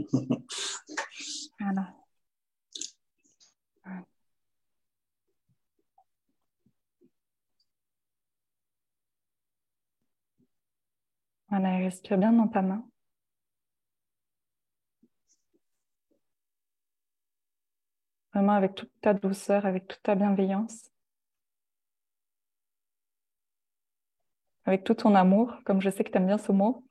Voilà. Voilà, et respire bien dans ta main. Vraiment avec toute ta douceur, avec toute ta bienveillance. Avec tout ton amour, comme je sais que tu aimes bien ce mot.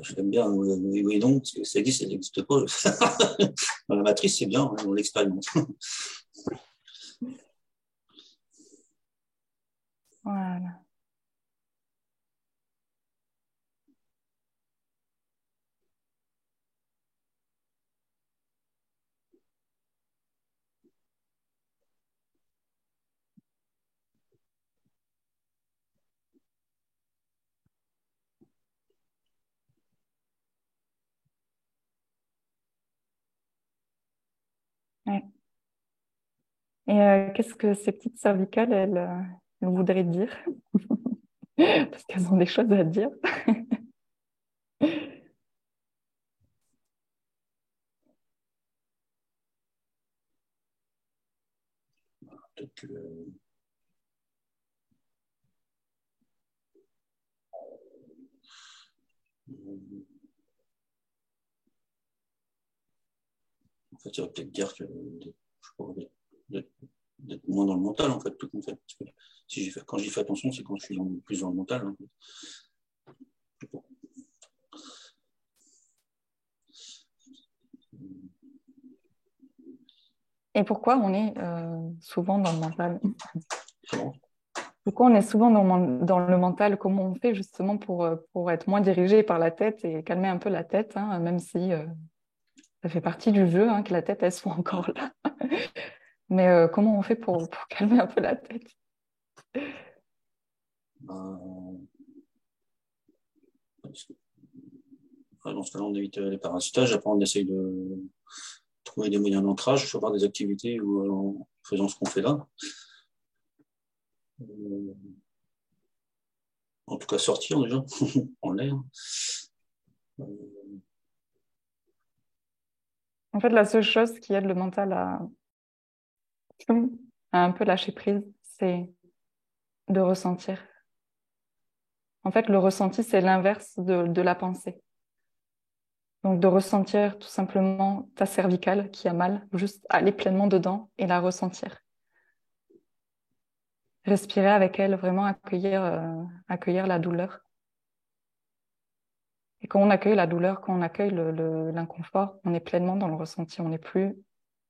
Je l'aime bien, oui, donc, parce que ça existe, ça n'existe pas. Dans la matrice, c'est bien, on l'expérimente. Voilà. Ouais. Et qu'est-ce que ces petites cervicales, elles voudraient dire? Parce qu'elles ont des choses à dire. Peut-être que en fait, ça va peut-être dire que d'être moins dans le mental, en fait, tout en fait. Parce que quand j'y fais attention, c'est quand je suis plus dans le mental. En fait. Et pourquoi on est souvent dans le mental? Comment? Pourquoi on est souvent dans le mental? Comment on fait justement pour être moins dirigé par la tête et calmer un peu la tête, hein, même si ça fait partie du jeu, hein, que la tête, elle soit encore là. Mais comment on fait pour calmer un peu la tête? Dans ce cas-là, on évite les parasitages. Après, on essaye de trouver des moyens d'ancrage, soit par des activités ou en faisant ce qu'on fait là. En tout cas, sortir déjà en l'air. En fait, la seule chose qui aide le mental à un peu lâcher prise, c'est de ressentir. En fait, le ressenti, c'est l'inverse de la pensée. Donc, de ressentir tout simplement ta cervicale qui a mal, juste aller pleinement dedans et la ressentir. Respirer avec elle, vraiment accueillir la douleur. Et quand on accueille la douleur, quand on accueille l'inconfort, on est pleinement dans le ressenti, on n'est plus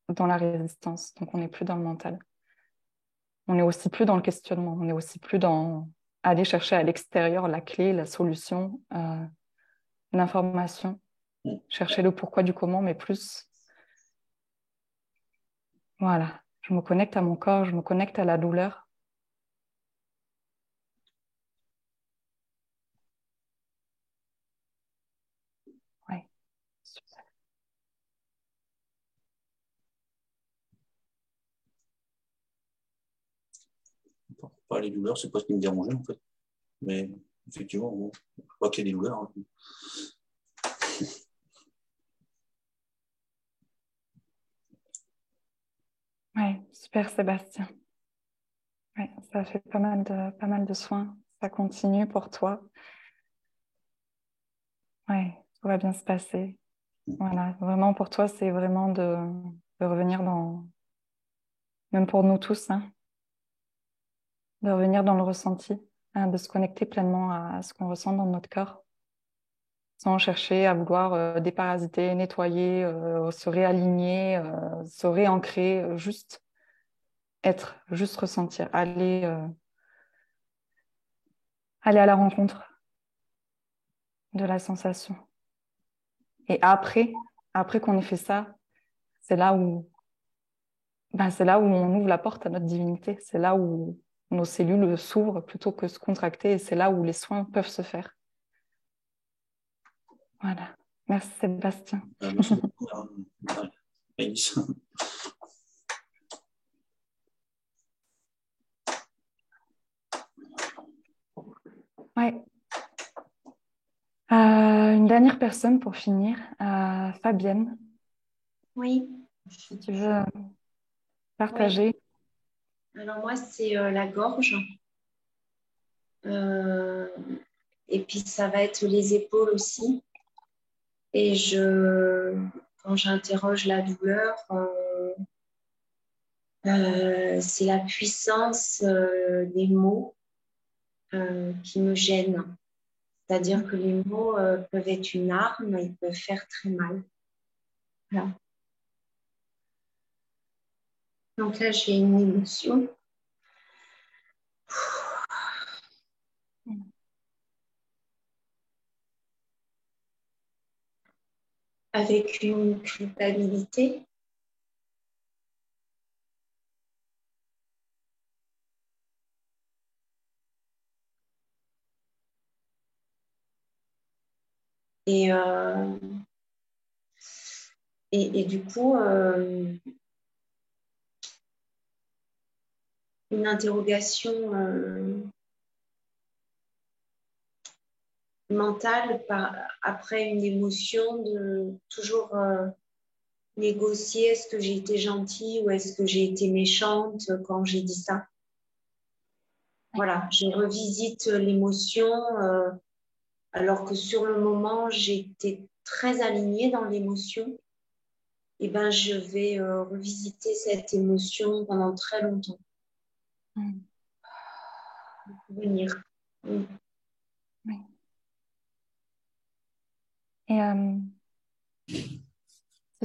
dans la résistance, donc on n'est plus dans le mental. On n'est aussi plus dans le questionnement, on n'est aussi plus dans aller chercher à l'extérieur la clé, la solution, l'information, chercher le pourquoi du comment, mais plus, voilà, je me connecte à mon corps, je me connecte à la douleur. Ouais, super. Pas les douleurs, c'est pas ce qui me dérangeait en fait. Mais effectivement, bon, je vois qu'il y a des douleurs. Hein. Ouais, super Sébastien. Ouais, ça fait pas mal de soins. Ça continue pour toi. Ouais, tout va bien se passer. Voilà, vraiment pour toi, c'est vraiment de revenir même pour nous tous, hein, de revenir dans le ressenti, hein, de se connecter pleinement à ce qu'on ressent dans notre corps, sans chercher à vouloir déparasiter, nettoyer, se réaligner, se réancrer, juste être, juste ressentir, aller à la rencontre de la sensation. Et après qu'on ait fait ça, c'est là où on ouvre la porte à notre divinité. C'est là où nos cellules s'ouvrent plutôt que se contracter. Et c'est là où les soins peuvent se faire. Voilà. Merci Sébastien. Merci beaucoup, Maïs. Ouais. Une dernière personne pour finir. Fabienne. Oui. Si tu veux partager. Oui. Alors moi, c'est la gorge. Et puis, ça va être les épaules aussi. Et quand j'interroge la douleur, c'est la puissance des mots qui me gêne. C'est-à-dire que les mots peuvent être une arme, ils peuvent faire très mal. Voilà. Donc là, j'ai une émotion. Avec une culpabilité. Et du coup, une interrogation mentale après une émotion de toujours négocier est-ce que j'ai été gentille ou est-ce que j'ai été méchante quand j'ai dit ça. Voilà, je revisite l'émotion alors que sur le moment, j'étais très alignée dans l'émotion. Et ben, je vais revisiter cette émotion pendant très longtemps. Venir. Oui. Et si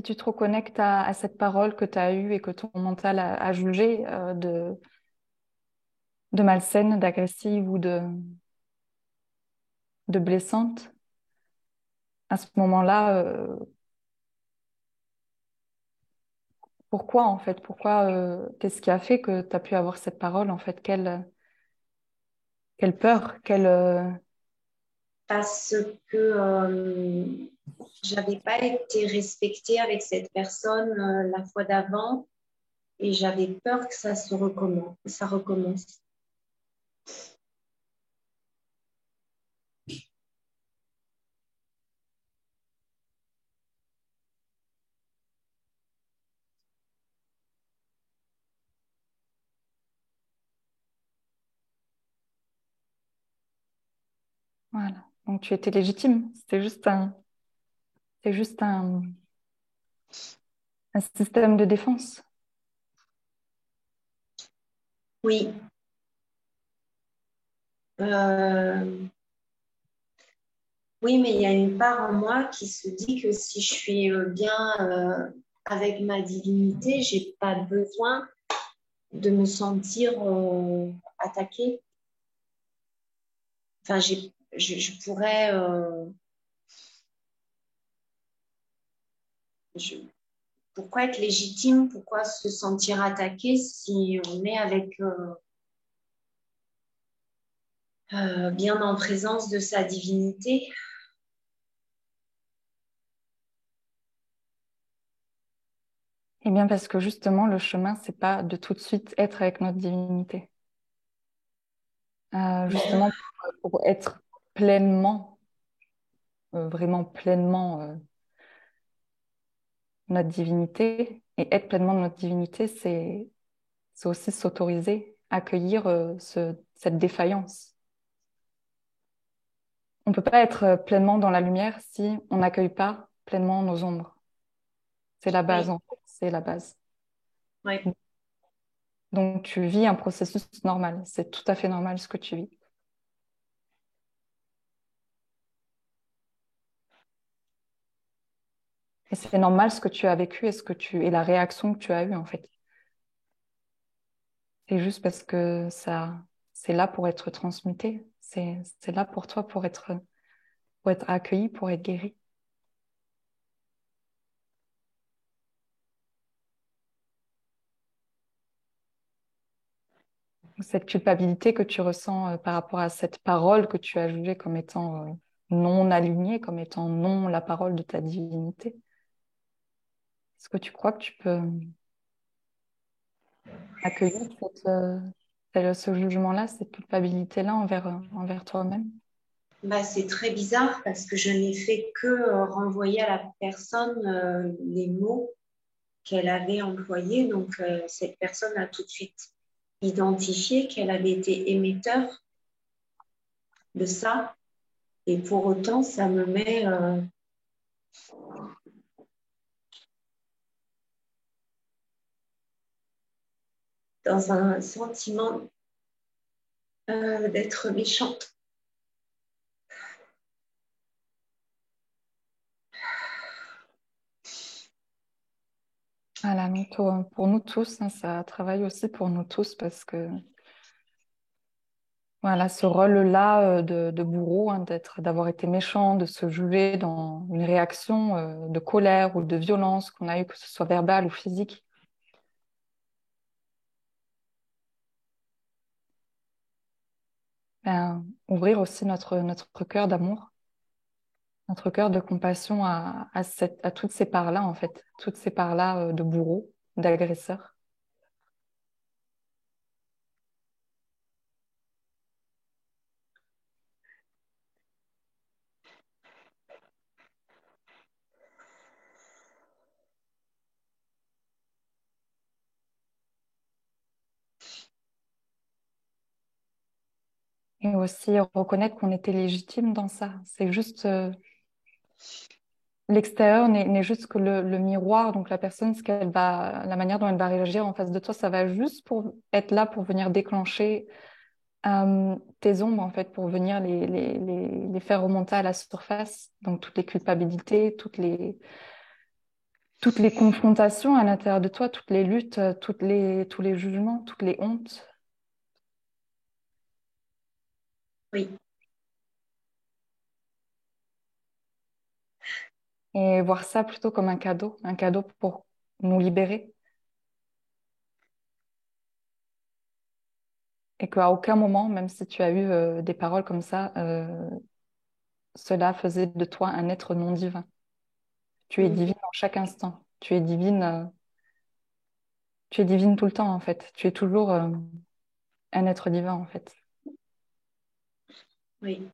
tu te reconnectes à cette parole que tu as eue et que ton mental a jugée de malsaine, d'agressive ou de blessante, à ce moment-là, pourquoi en fait? Qu'est-ce qui a fait que tu as pu avoir cette parole en fait? Quelle peur, parce que j'avais pas été respectée avec cette personne la fois d'avant et j'avais peur que ça recommence. Voilà. Donc tu étais légitime. C'est juste un système de défense. Oui. Oui, mais il y a une part en moi qui se dit que si je suis bien avec ma divinité, j'ai pas besoin de me sentir attaquée. Enfin, je pourrais... pourquoi être légitime? Pourquoi se sentir attaqué si on est avec bien en présence de sa divinité? Eh bien, parce que justement, le chemin, c'est pas de tout de suite être avec notre divinité. Justement, pour être pleinement, vraiment pleinement notre divinité, et être pleinement notre divinité, c'est aussi s'autoriser, accueillir cette défaillance. On ne peut pas être pleinement dans la lumière si on n'accueille pas pleinement nos ombres. C'est la base, Oui. en fait. C'est la base. Oui. Donc, tu vis un processus normal. C'est tout à fait normal ce que tu vis. Et c'est normal ce que tu as vécu et la réaction que tu as eue, en fait. C'est juste parce que c'est là pour être transmuté. C'est là pour toi, pour être accueilli, pour être guéri. Cette culpabilité que tu ressens par rapport à cette parole que tu as jugée comme étant non alignée, comme étant non la parole de ta divinité. Est-ce que tu crois que tu peux accueillir ce jugement-là, cette culpabilité-là envers toi-même? Bah, c'est très bizarre parce que je n'ai fait que renvoyer à la personne les mots qu'elle avait employés. Donc, cette personne a tout de suite identifié qu'elle avait été émetteur de ça. Et pour autant, ça me met dans un sentiment d'être méchante. Voilà, pour nous tous, hein, ça travaille aussi pour nous tous parce que voilà, ce rôle-là de bourreau, hein, d'avoir été méchant, de se juger dans une réaction de colère ou de violence qu'on a eue, que ce soit verbale ou physique. Ben, ouvrir aussi notre cœur d'amour, notre cœur de compassion à toutes ces parts-là, en fait, toutes ces parts-là de bourreau, d'agresseur. Et aussi reconnaître qu'on était légitime dans ça. C'est juste l'extérieur n'est juste que le miroir, donc la personne, la manière dont elle va réagir en face de toi, ça va juste pour être là pour venir déclencher tes ombres en fait, pour venir les faire remonter à la surface. Donc toutes les culpabilités, toutes les confrontations à l'intérieur de toi, toutes les luttes, tous les jugements, toutes les hontes. Oui. Et voir ça plutôt comme un cadeau pour nous libérer. Et qu'à aucun moment, même si tu as eu des paroles comme ça, cela faisait de toi un être non divin. Tu es divine en chaque instant. Tu es divine tout le temps, en fait. Tu es toujours un être divin, en fait. Oui.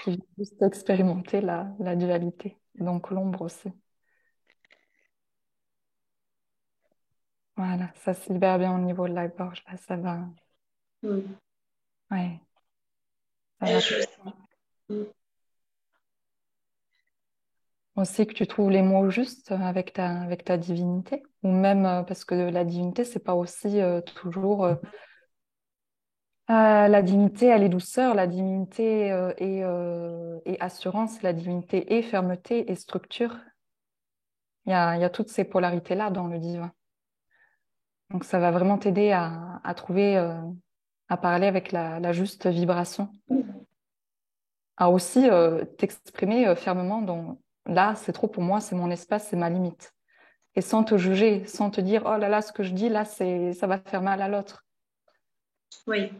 Qui vient juste expérimenter la dualité. Donc l'ombre aussi. Voilà, ça se libère bien au niveau de la gorge. Là, ça va. Ouais. Ça va. Aussi que tu trouves les mots justes avec ta divinité. Ou même parce que la divinité, c'est pas aussi toujours. La divinité, elle est douceur. La divinité est assurance. La divinité est fermeté et structure. Il y a toutes ces polarités-là dans le divin. Donc, ça va vraiment t'aider à trouver, à parler avec la juste vibration. À aussi t'exprimer fermement dans là, c'est trop pour moi, c'est mon espace, c'est ma limite. Et sans te juger, sans te dire, oh là là, ce que je dis là, ça va faire mal à l'autre. Oui.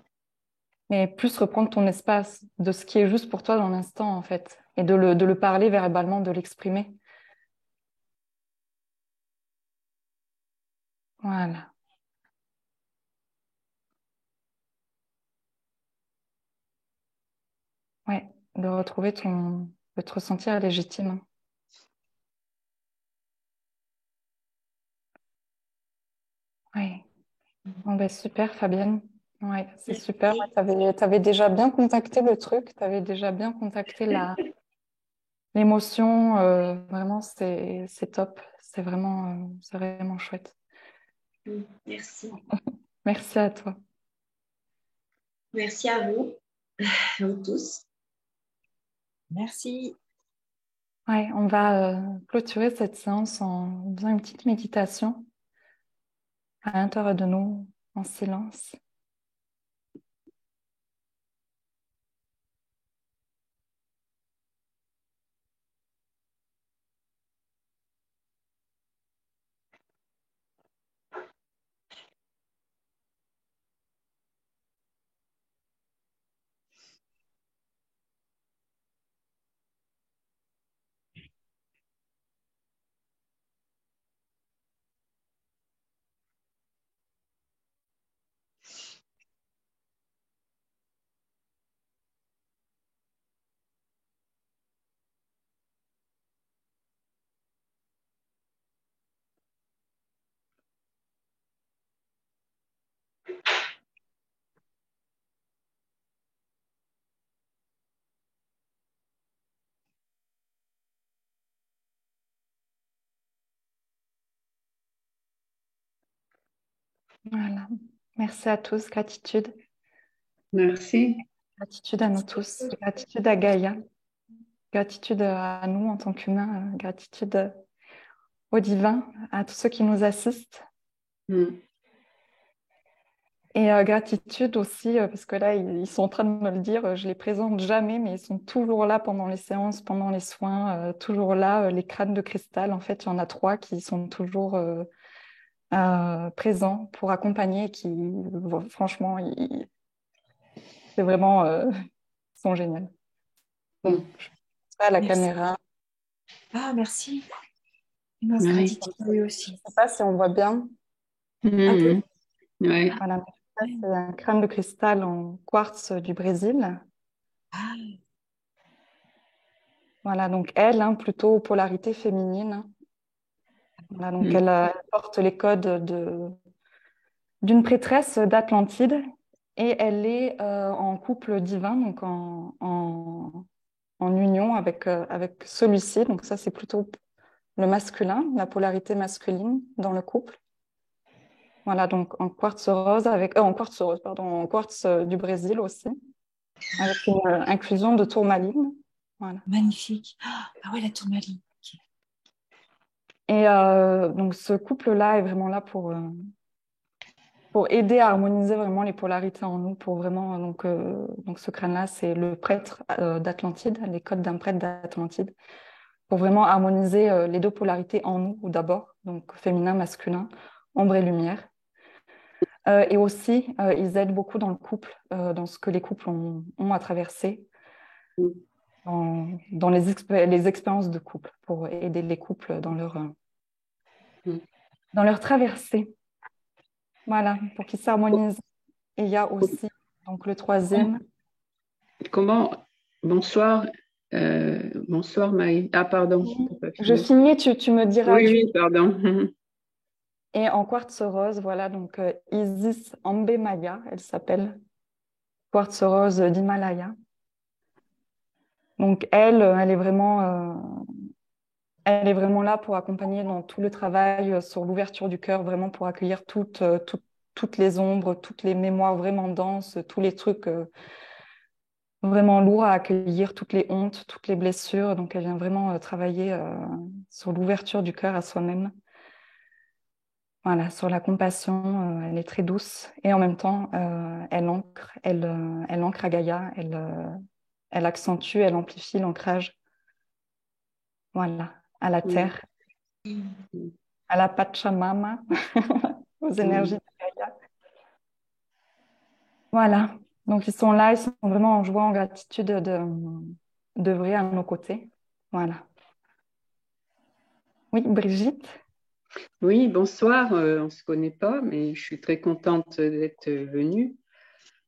Mais plus reprendre ton espace de ce qui est juste pour toi dans l'instant, en fait. Et de le parler verbalement, de l'exprimer. Voilà. Ouais, de retrouver de te ressentir légitime. Ouais. Bon, ben, super, Fabienne. Ouais, c'est super. Tu avais déjà bien contacté le truc, tu avais déjà bien contacté l'émotion. Vraiment, c'est top. C'est vraiment chouette. Merci. Merci à toi. Merci à vous, tous. Merci. Ouais, on va clôturer cette séance en faisant une petite méditation à l'intérieur de nous, en silence. Voilà. Merci à tous. Gratitude. Merci. Gratitude à nous tous. Gratitude à Gaïa. Gratitude à nous en tant qu'humains. Gratitude au divin, à tous ceux qui nous assistent. Et gratitude aussi, parce que là, ils sont en train de me le dire, je les présente jamais, mais ils sont toujours là pendant les séances, pendant les soins, toujours là, les crânes de cristal. En fait, il y en a 3 qui sont toujours présents pour accompagner, franchement, c'est vraiment, ils sont géniaux. Bon, je passe à la caméra. Ah, merci. Immense gratitude à eux aussi. Je ne sais pas si on voit bien. Ouais. Voilà, ça, c'est un crâne de cristal en quartz du Brésil. Ah. Voilà, donc elle, plutôt polarité féminine. Voilà, donc elle porte les codes d'une prêtresse d'Atlantide et elle est en couple divin, donc en union avec celui-ci. Donc ça, c'est plutôt le masculin, la polarité masculine dans le couple. Voilà, donc en quartz rose en quartz du Brésil aussi, avec une inclusion de tourmaline. Voilà. Magnifique. Ah ouais, la tourmaline. Okay. Et donc ce couple-là est vraiment là pour aider à harmoniser vraiment les polarités en nous, pour vraiment donc ce crâne-là, c'est le prêtre d'Atlantide, les codes d'un prêtre d'Atlantide, pour vraiment harmoniser les 2 polarités en nous d'abord, donc féminin, masculin, ombre et lumière. Et aussi, ils aident beaucoup dans le couple, dans ce que les couples ont à traverser. dans les expériences de couple, pour aider les couples dans leur traversée. Voilà, pour qu'ils s'harmonisent. Et il y a aussi donc, le troisième. Bonsoir. Bonsoir Maï. Ah pardon. Je finis, tu me diras. Oui, pardon. Et en quartz rose, voilà, donc Isis Ambemaya, elle s'appelle, quartz rose d'Himalaya. Donc elle est vraiment là pour accompagner dans tout le travail sur l'ouverture du cœur, vraiment pour accueillir toutes les ombres, toutes les mémoires vraiment denses, tous les trucs vraiment lourds à accueillir, toutes les hontes, toutes les blessures. Donc elle vient vraiment travailler sur l'ouverture du cœur à soi-même. Voilà, sur la compassion, elle est très douce et en même temps, elle ancre à Gaïa, elle accentue, elle amplifie l'ancrage, voilà, à la terre, à la Pachamama, aux énergies de Gaïa. Voilà, donc ils sont là, ils sont vraiment en joie, en gratitude d'œuvrer à nos côtés. Voilà. Oui, Brigitte? Oui, bonsoir. On ne se connaît pas, mais je suis très contente d'être venue.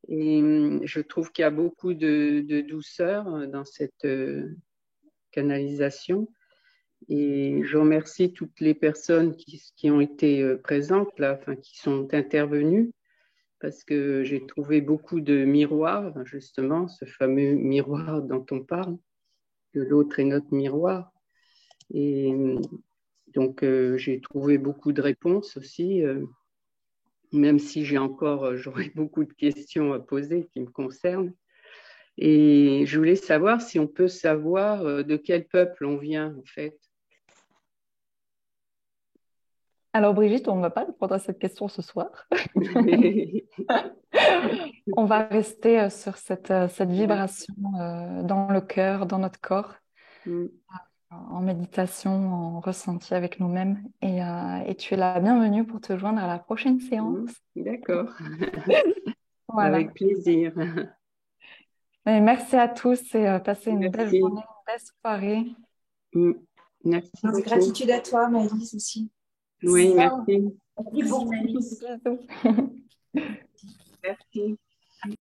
Et je trouve qu'il y a beaucoup de douceur dans cette canalisation. Et je remercie toutes les personnes qui ont été présentes là, enfin, qui sont intervenues, parce que j'ai trouvé beaucoup de miroirs, justement, ce fameux miroir dont on parle, que l'autre est notre miroir. Et donc, j'ai trouvé beaucoup de réponses aussi, même si j'aurais beaucoup de questions à poser qui me concernent. Et je voulais savoir si on peut savoir de quel peuple on vient, en fait. Alors Brigitte, on ne va pas répondre à cette question ce soir. On va rester sur cette vibration dans le cœur, dans notre corps, en méditation, en ressenti avec nous-mêmes. Et tu es la bienvenue pour te joindre à la prochaine séance. D'accord. Voilà. Avec plaisir. Et merci à tous et passez une belle journée, une belle soirée. Merci beaucoup. Gratitude à toi, Maëlys, aussi. Oui, merci. Merci beaucoup. Merci.